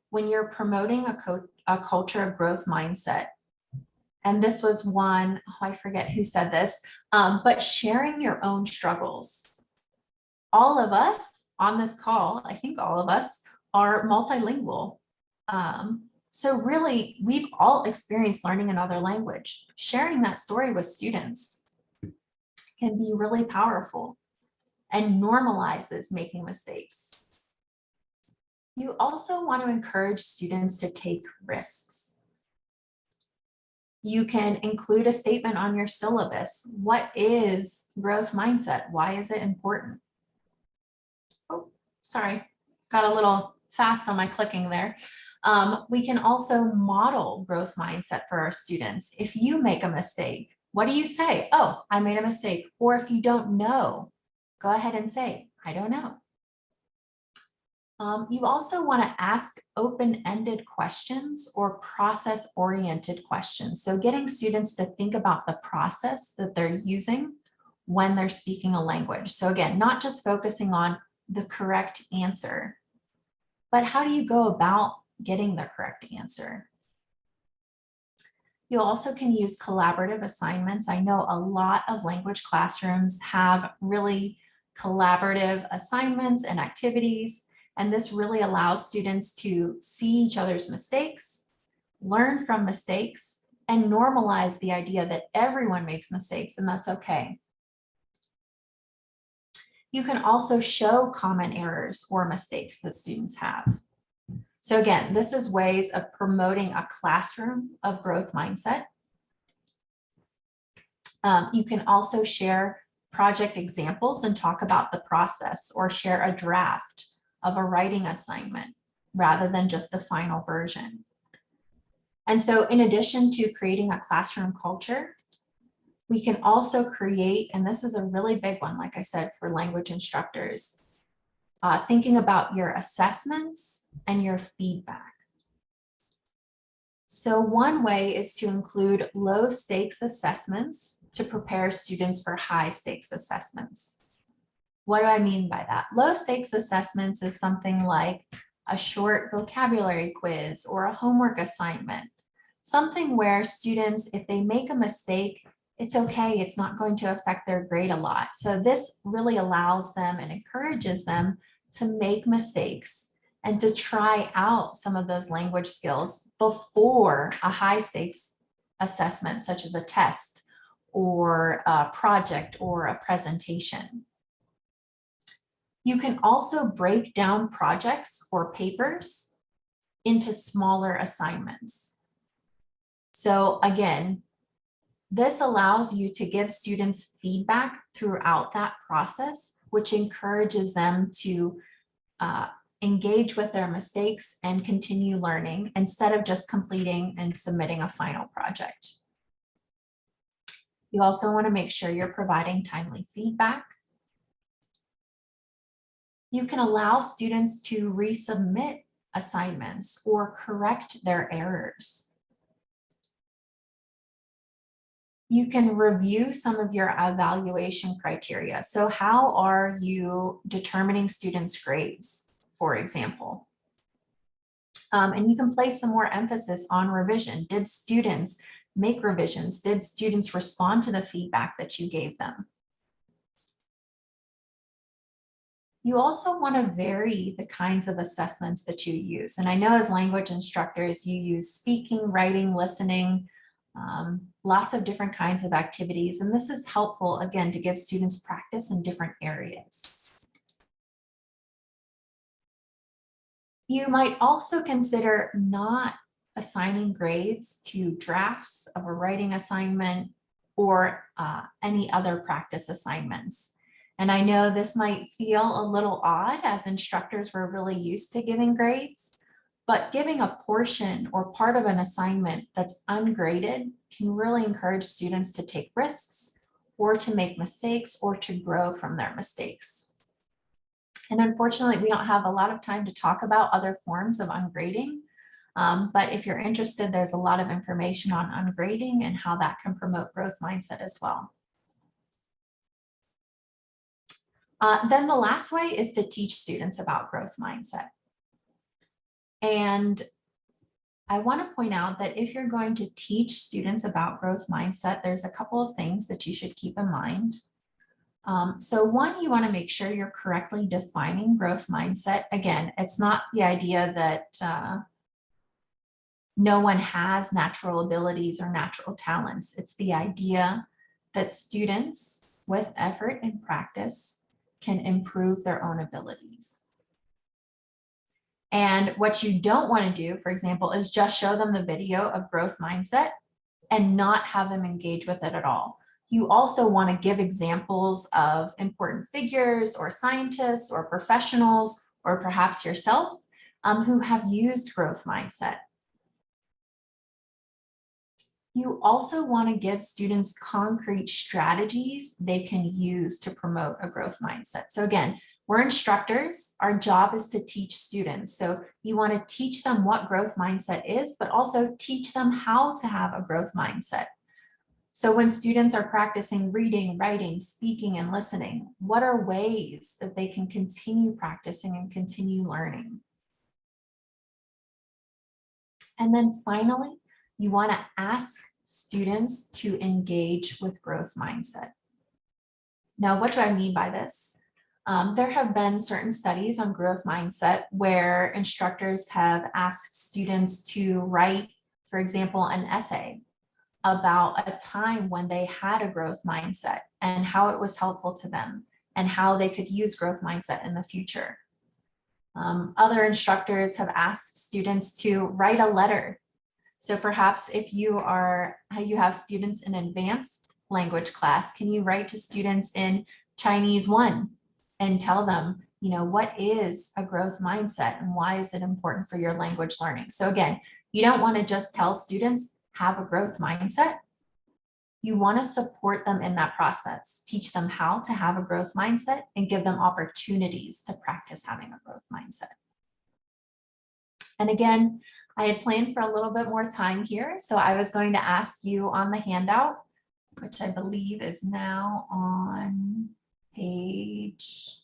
when you're promoting a culture of growth mindset, and this was one, oh, I forget who said this, but sharing your own struggles. All of us on this call, I think all of us, are multilingual. So really, we've all experienced learning another language. Sharing that story with students can be really powerful and normalizes making mistakes. You also want to encourage students to take risks. You can include a statement on your syllabus. What is growth mindset? Why is it important? Oh, sorry, got a little fast on my clicking there. We can also model growth mindset for our students. If you make a mistake, what do you say? Oh, I made a mistake. Or if you don't know, go ahead and say, I don't know. You also want to ask open-ended questions or process-oriented questions. So getting students to think about the process that they're using when they're speaking a language. So again, not just focusing on the correct answer, but how do you go about getting the correct answer? You also can use collaborative assignments. I know a lot of language classrooms have really collaborative assignments and activities, and this really allows students to see each other's mistakes, learn from mistakes, and normalize the idea that everyone makes mistakes and that's okay. You can also show common errors or mistakes that students have. So again, this is ways of promoting a classroom of growth mindset. You can also share project examples and talk about the process, or share a draft of a writing assignment rather than just the final version. And so in addition to creating a classroom culture, we can also create, and this is a really big one, like I said, for language instructors, thinking about your assessments and your feedback. So one way is to include low stakes assessments to prepare students for high stakes assessments. What do I mean by that? Low stakes assessments is something like a short vocabulary quiz or a homework assignment, something where students, if they make a mistake, it's okay. It's not going to affect their grade a lot. So this really allows them and encourages them to make mistakes and to try out some of those language skills before a high stakes assessment, such as a test or a project or a presentation. You can also break down projects or papers into smaller assignments. So again, this allows you to give students feedback throughout that process, which encourages them to engage with their mistakes and continue learning instead of just completing and submitting a final project. You also want to make sure you're providing timely feedback. You can allow students to resubmit assignments or correct their errors. You can review some of your evaluation criteria. So how are you determining students' grades, for example? And you can place some more emphasis on revision. Did students make revisions? Did students respond to the feedback that you gave them? You also want to vary the kinds of assessments that you use. And I know as language instructors, you use speaking, writing, listening, lots of different kinds of activities. And this is helpful, again, to give students practice in different areas. You might also consider not assigning grades to drafts of a writing assignment or any other practice assignments. And I know this might feel a little odd, as instructors were really used to giving grades, but giving a portion or part of an assignment that's ungraded can really encourage students to take risks or to make mistakes or to grow from their mistakes. And unfortunately, we don't have a lot of time to talk about other forms of ungrading, but if you're interested, there's a lot of information on ungrading and how that can promote growth mindset as well. Then the last way is to teach students about growth mindset. And I want to point out that if you're going to teach students about growth mindset, there's a couple of things that you should keep in mind. So one, you want to make sure you're correctly defining growth mindset. Again, it's not the idea that no one has natural abilities or natural talents. It's the idea that students with effort and practice can improve their own abilities. And what you don't want to do, for example, is just show them the video of growth mindset and not have them engage with it at all. You also want to give examples of important figures or scientists or professionals, or perhaps yourself, who have used growth mindset. You also want to give students concrete strategies they can use to promote a growth mindset. So again, we're instructors. Our job is to teach students. So you want to teach them what growth mindset is, but also teach them how to have a growth mindset. So when students are practicing reading, writing, speaking, and listening, what are ways that they can continue practicing and continue learning? And then finally, you want to ask students to engage with growth mindset. Now, what do I mean by this? There have been certain studies on growth mindset where instructors have asked students to write, for example, an essay about a time when they had a growth mindset and how it was helpful to them and how they could use growth mindset in the future. Other instructors have asked students to write a letter. So perhaps if you have students in advanced language class, can you write to students in Chinese 1 and tell them, what is a growth mindset and why is it important for your language learning? So again, you don't want to just tell students have a growth mindset. You want to support them in that process, teach them how to have a growth mindset and give them opportunities to practice having a growth mindset. And again, I had planned for a little bit more time here. So I was going to ask you on the handout, which I believe is now on page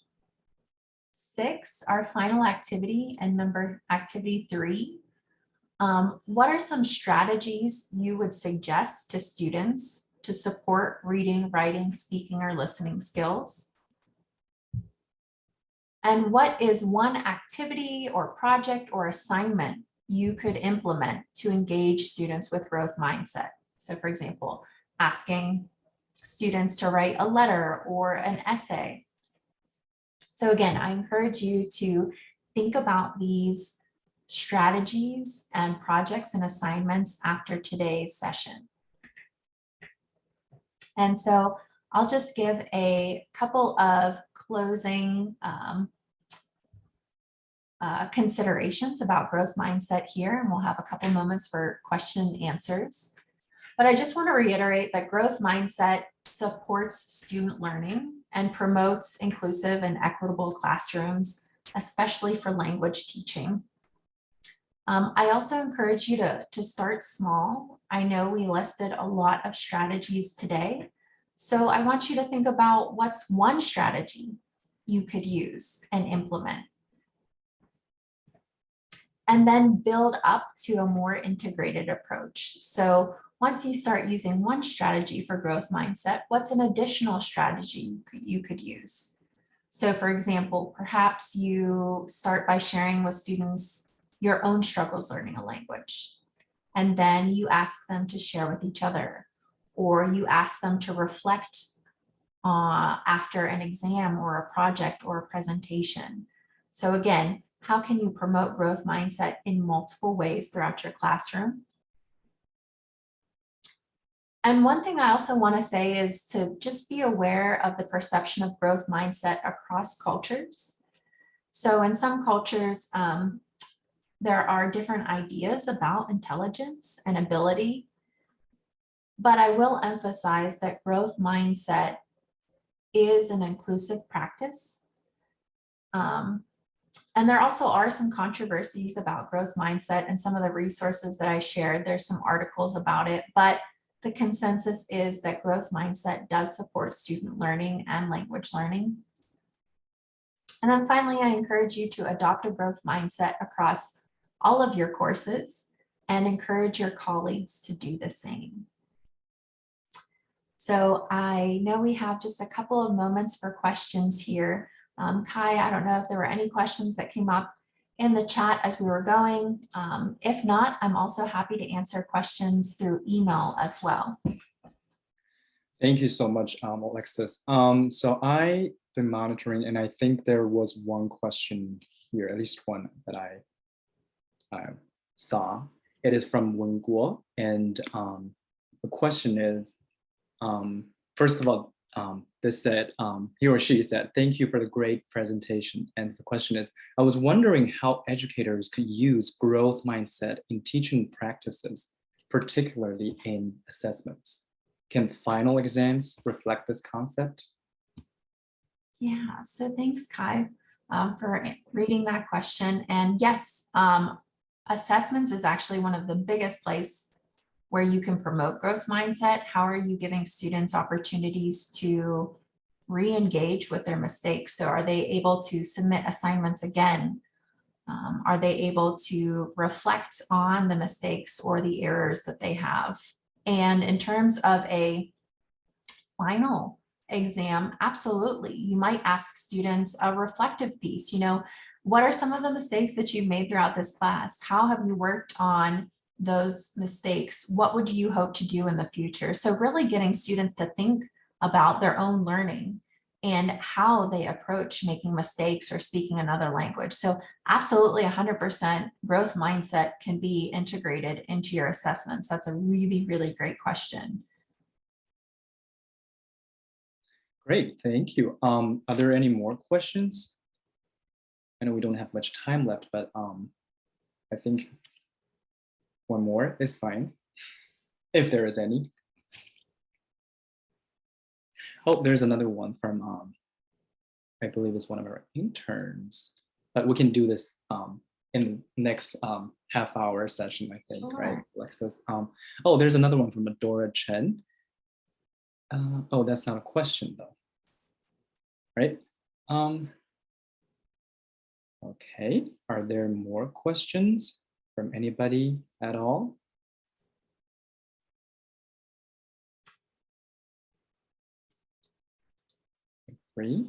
6, our final activity and number activity 3. What are some strategies you would suggest to students to support reading, writing, speaking, or listening skills? And what is one activity or project or assignment you could implement to engage students with growth mindset? So for example, asking students to write a letter or an essay. So again, I encourage you to think about these strategies and projects and assignments after today's session. And so I'll just give a couple of closing considerations about growth mindset here, and we'll have a couple moments for question and answers. But I just want to reiterate that growth mindset supports student learning and promotes inclusive and equitable classrooms, especially for language teaching. I also encourage you to start small. I know we listed a lot of strategies today, so I want you to think about what's one strategy you could use and implement. And then build up to a more integrated approach. So once you start using one strategy for growth mindset, what's an additional strategy you could use? So for example, perhaps you start by sharing with students your own struggles learning a language, and then you ask them to share with each other, or you ask them to reflect after an exam or a project or a presentation. So again, how can you promote growth mindset in multiple ways throughout your classroom? And one thing I also want to say is to just be aware of the perception of growth mindset across cultures. So in some cultures, there are different ideas about intelligence and ability, but I will emphasize that growth mindset is an inclusive practice. And there also are some controversies about growth mindset, and some of the resources that I shared, there's some articles about it, but the consensus is that growth mindset does support student learning and language learning. And then finally, I encourage you to adopt a growth mindset across all of your courses and encourage your colleagues to do the same. So I know we have just a couple of moments for questions here. Kai, I don't know if there were any questions that came up in the chat as we were going. If not, I'm also happy to answer questions through email as well. Thank you so much, Alexis. So I've been monitoring, and I think there was one question here, at least one that I saw. It is from Wen Guo, and the question is, first of all, this said, he or she said, thank you for the great presentation. And the question is, I was wondering how educators could use growth mindset in teaching practices, particularly in assessments. Can final exams reflect this concept? Yeah, so thanks, Kai, for reading that question. And yes, assessments is actually one of the biggest places where you can promote growth mindset. How are you giving students opportunities to re-engage with their mistakes? So are they able to submit assignments again? Are they able to reflect on the mistakes or the errors that they have? And in terms of a final exam, absolutely. You might ask students a reflective piece. You know, what are some of the mistakes that you've made throughout this class? How have you worked on those mistakes? What would you hope to do in the future? So really getting students to think about their own learning and how they approach making mistakes or speaking another language. So absolutely 100% growth mindset can be integrated into your assessments. That's a really, really great question. Great, thank you. Are there any more questions? I know we don't have much time left, but I think one more is fine, if there is any. Oh, there's another one from, I believe it's one of our interns, but we can do this in the next half-hour session, I think, Sure. right, Alexis? Oh, there's another one from Adora Chen. Oh, that's not a question though, right? Okay, are there more questions from anybody at all? free.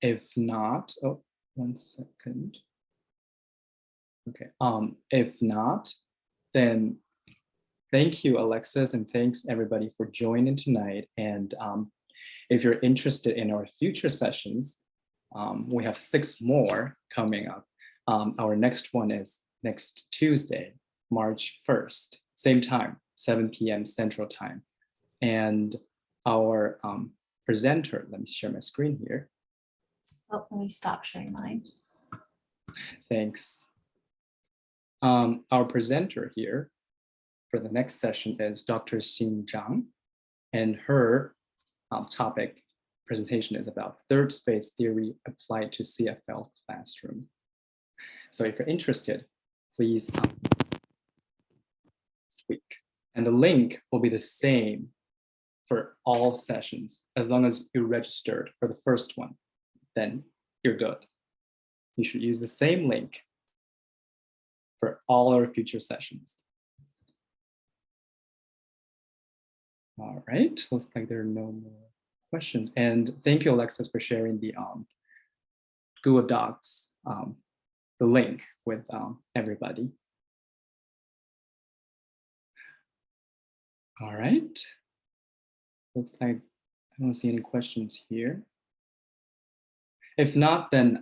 If not, oh, 1 second. Okay, if not, then thank you, Alexis, and thanks everybody for joining tonight. And if you're interested in our future sessions, we have 6 more coming up. Our next one is next Tuesday, March 1st, same time, 7 p.m. Central Time. And our presenter, let me share my screen here. Oh, let me stop sharing mine. Thanks. Our presenter here for the next session is Dr. Xin Zhang, and her topic presentation is about third space theory applied to CFL classroom. So if you're interested, please speak. And the link will be the same for all sessions. As long as you registered for the first one, then you're good. You should use the same link for all our future sessions. All right, looks like there are no more questions. And thank you, Alexis, for sharing the Google Docs, the link with everybody. All right, looks like I don't see any questions here. If not, then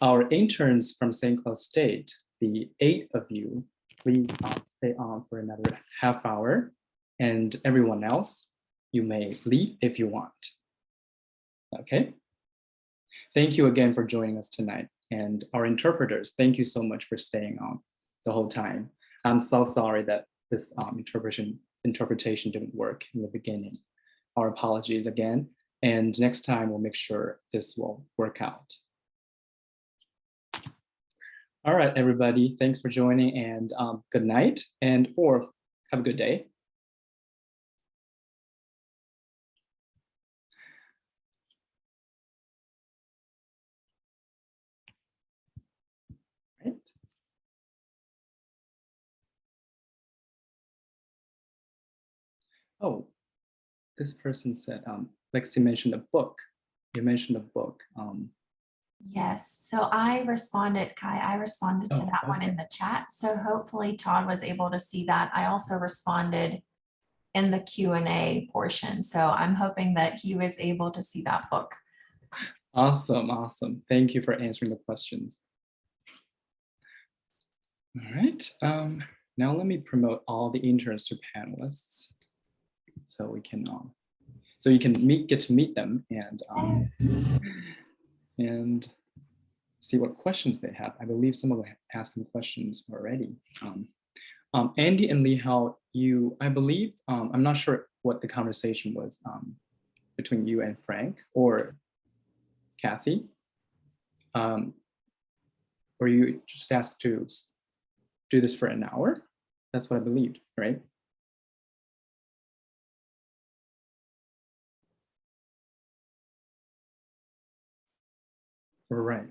our interns from St. Cloud State, the 8 of you, please stay on for another half hour, and everyone else, you may leave if you want. Okay. Thank you again for joining us tonight. And our interpreters, thank you so much for staying on the whole time. I'm so sorry that this interpretation didn't work in the beginning. Our apologies again. And next time we'll make sure this will work out. All right, everybody, thanks for joining, and good night, or have a good day. Right. Oh, this person said, Lexi mentioned a book. You mentioned a book. Yes, so I responded, Kai, I responded to that one okay. in the chat. So hopefully Todd was able to see that. I also responded in the Q&A portion. So I'm hoping that he was able to see that book. Awesome, awesome. Thank you for answering the questions. All right, now let me promote all the interns to panelists, so we can, so you can get to meet them and see what questions they have. I believe some of them have asked some questions already. Andy and Lee Hao, I believe, I'm not sure what the conversation was between you and Frank or Kathy. Were you just asked to do this for an hour? That's what I believed, right? Right.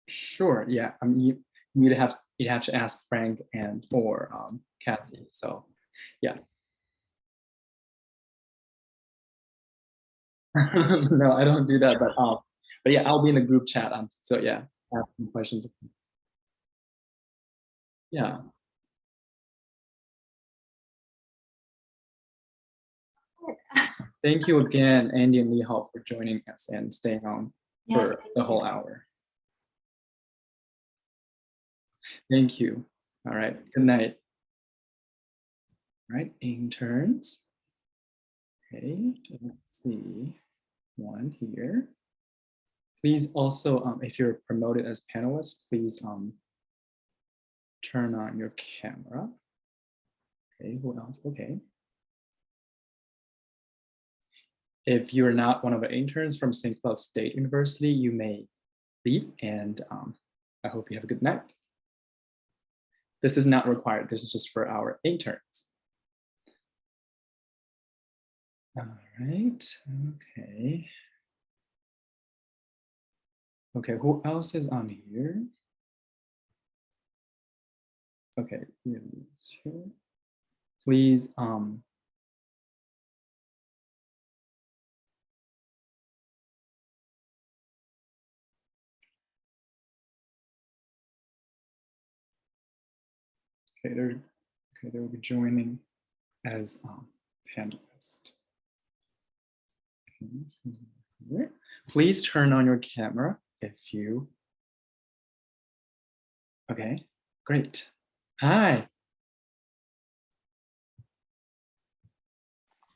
Sure. Yeah. I mean, you'd have to ask Frank or Kathy. So, yeah. No, I don't do that. But yeah, I'll be in the group chat. So yeah, ask some questions. Yeah. Thank you again, Andy and Lee Hall, for joining us and staying on for the whole hour. Thank you. All right. Good night. All right, interns. Okay, let's see. One here. Please also, if you're promoted as panelists, please turn on your camera. Okay, who else? Okay. If you're not one of the interns from St. Cloud State University, you may leave, and I hope you have a good night. This is not required. This is just for our interns. All right, okay. Okay, who else is on here? Okay, please they will be joining as panelists. Okay. Please turn on your camera if you. Okay, great. Hi.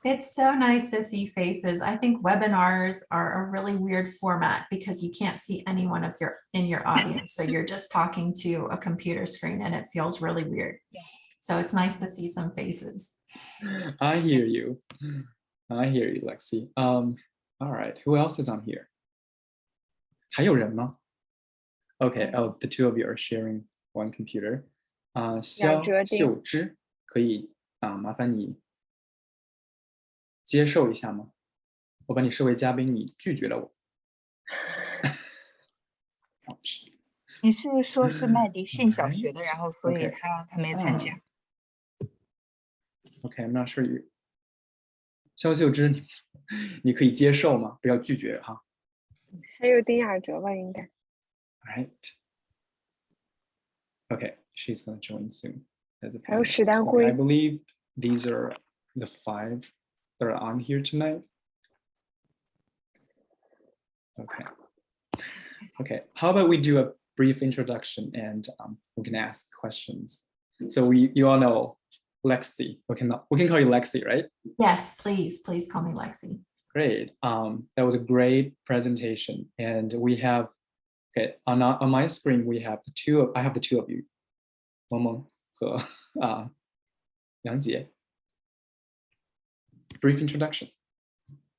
It's so nice to see faces. I think webinars are a really weird format because you can't see anyone in your audience. So you're just talking to a computer screen and it feels really weird. So it's nice to see some faces. I hear you. I hear you, Lexi. All right, who else is on here? 还有人吗? Okay, oh, the two of you are sharing one computer. 肖秀芝，可以麻烦你接受一下吗？我把你设为嘉宾，你拒绝了我。你是说是麦迪逊小学的，然后所以他没参加。Okay, I'm not sure you. 肖秀芝，你可以接受吗？不要拒绝哈。还有丁雅哲吧，应该。All right. Okay, she's going to join soon. 还有史丹辉。I believe these are the 5 that are on here tonight. Okay. Okay, how about we do a brief introduction and we can ask questions. So you all know Lexi. We can call you Lexi, right? Yes, please call me Lexi. Great. That was a great presentation, and we have on my screen we have I have the two of you, 萌萌和杨姐. Brief introduction.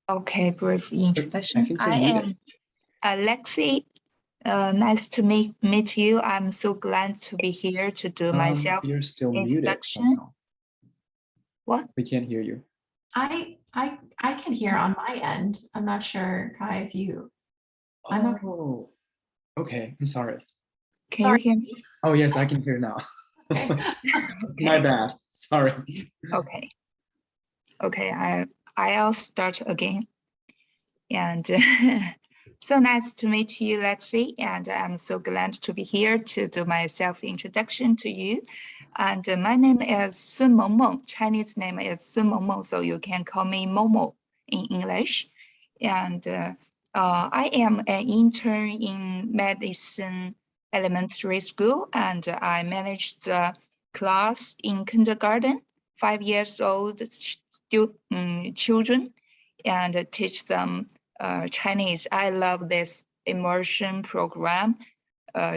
Okay, brief introduction. I am Alexi. Nice to meet you. I'm so glad to be here to do myself you're still introduction. Muted somehow. What? We can't hear you. I can hear on my end. I'm not sure, Kai, if you. I'm okay. Oh, okay. I'm sorry. Can you hear me? Oh yes, I can hear now. Okay. Okay. My bad. Sorry. Okay. Okay. I'll start again. And so nice to meet you, Lexi. And I'm so glad to be here to do my self-introduction to you. And my name is Sun Mengmeng. Chinese name is Sun Mengmeng, so you can call me Momo in English. And I am an intern in medicine elementary school, and I managed the class in kindergarten, 5 years old children, and teach them Chinese. I love this immersion program,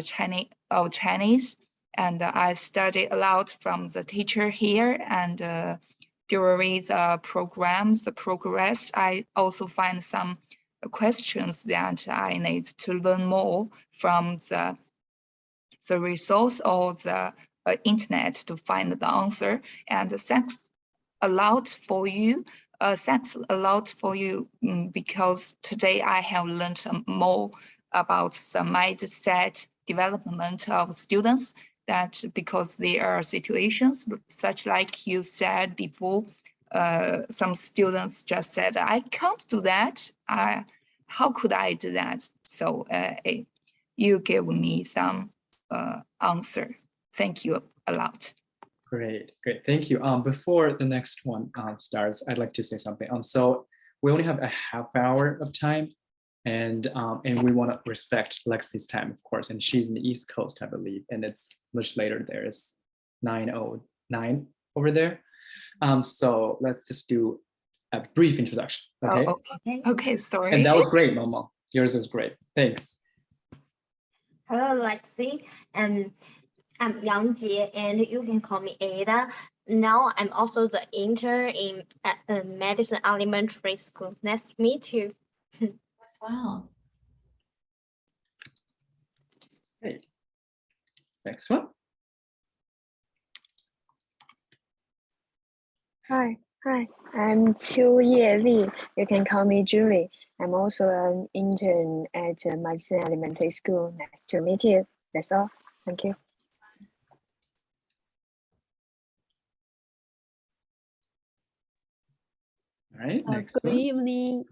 Chinese. And I study a lot from the teacher here, and during the programs, the progress, I also find some questions that I need to learn more from the resource or the internet to find the answer. And thanks a lot for you. Thanks a lot for you because today I have learned more about the mindset development of students. That because there are situations such like you said before, some students just said, I can't do that. How could I do that? So you gave me some answer. Thank you a lot. Great. Thank you. Before the next one starts, I'd like to say something. So we only have a half hour of time, and we want to respect Lexi's time, of course, and she's in the East Coast, I believe, and it's much later there. It's 9:09 over there. So let's just do a brief introduction. Okay. Oh, okay. Sorry. And that was great, Momo. Yours was great. Thanks. Hello, Lexi, and I'm Yang Jie, and you can call me Ada. Now I'm also the intern in medicine elementary school. Nice to meet you. As well. Great. Next one. Hi, I'm Qiu Ye Li. You can call me Julie. I'm also an intern at Medicine Elementary School. Nice to meet you. That's all. Thank you. All right, next Good one. evening.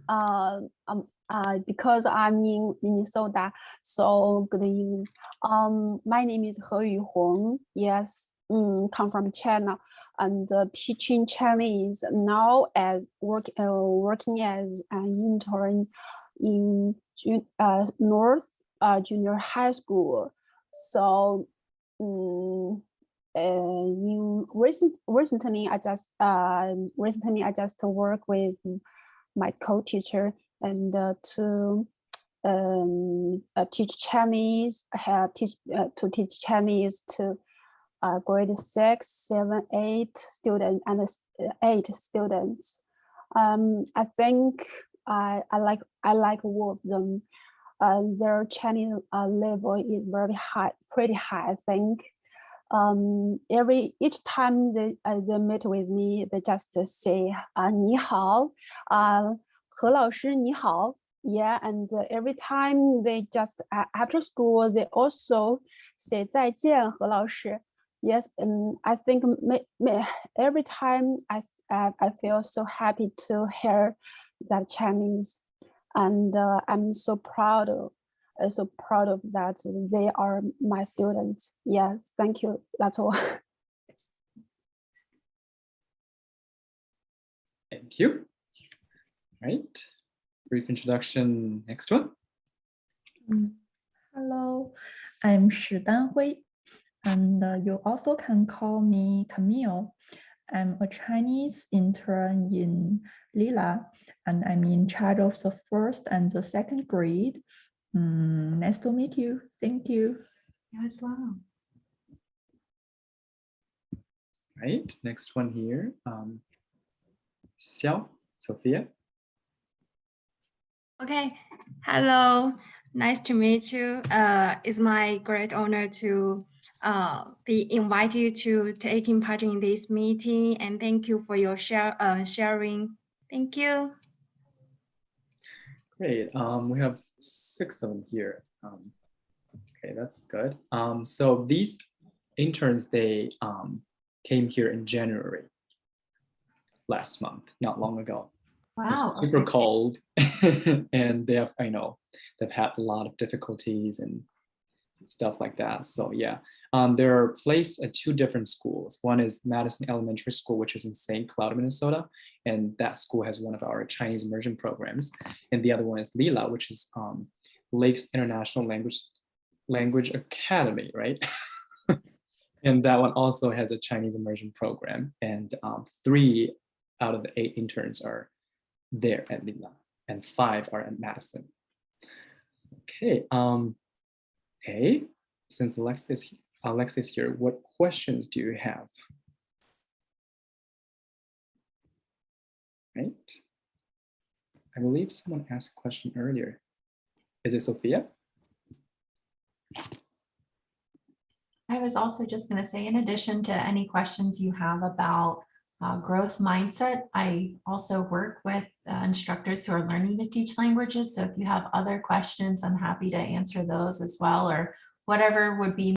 Because I'm in Minnesota, so good evening. My name is He Yuhong. Yes, come from China, and teaching Chinese now as working as an intern in North Junior High School. So, recently I just work with my co-teacher and to teach Chinese. To teach Chinese to grade 6, 7, 8 students and 8 students. I think I like all of them. Their Chinese level is very high, pretty high, I think. Each time they meet with me, they just say 你好, 何老师你好. Yeah, and every time they just after school they also say 再见何老师. Yes, I think every time I feel so happy to hear that Chinese, and I'm so proud of that they are my students. Yes, thank you. That's all. Thank you. All right, brief introduction. Next one. Hello, I'm Shi Danhui, and you also can call me Camille. I'm a Chinese intern in Lila, and I'm in charge of the 1st and the 2nd grade. Nice to meet you. Thank you. You as well. Right, next one here. Xiao, Sophia. Okay, hello, nice to meet you. It's my great honor to be invited to taking part in this meeting, and thank you for your sharing. Thank you. Great. We have 6 of them here. Okay, that's good. So these interns, they came here in January last month, not long ago. Wow. Super okay. Cold, and they have, I know, they've had a lot of difficulties and stuff like that. So yeah, they're placed at 2 different schools. One is Madison Elementary School, which is in St. Cloud, Minnesota, and that school has one of our Chinese immersion programs. And the other one is Lila, which is Lakes International Language Academy, right? And that one also has a Chinese immersion program. And 3 out of the 8 interns are there at Lila, and 5 are at Madison. Okay. Hey, since Alexis here, what questions do you have? Right. I believe someone asked a question earlier. Is it Sophia? I was also just going to say, in addition to any questions you have about growth mindset, I also work with instructors who are learning to teach languages. So if you have other questions, I'm happy to answer those as well, or whatever would be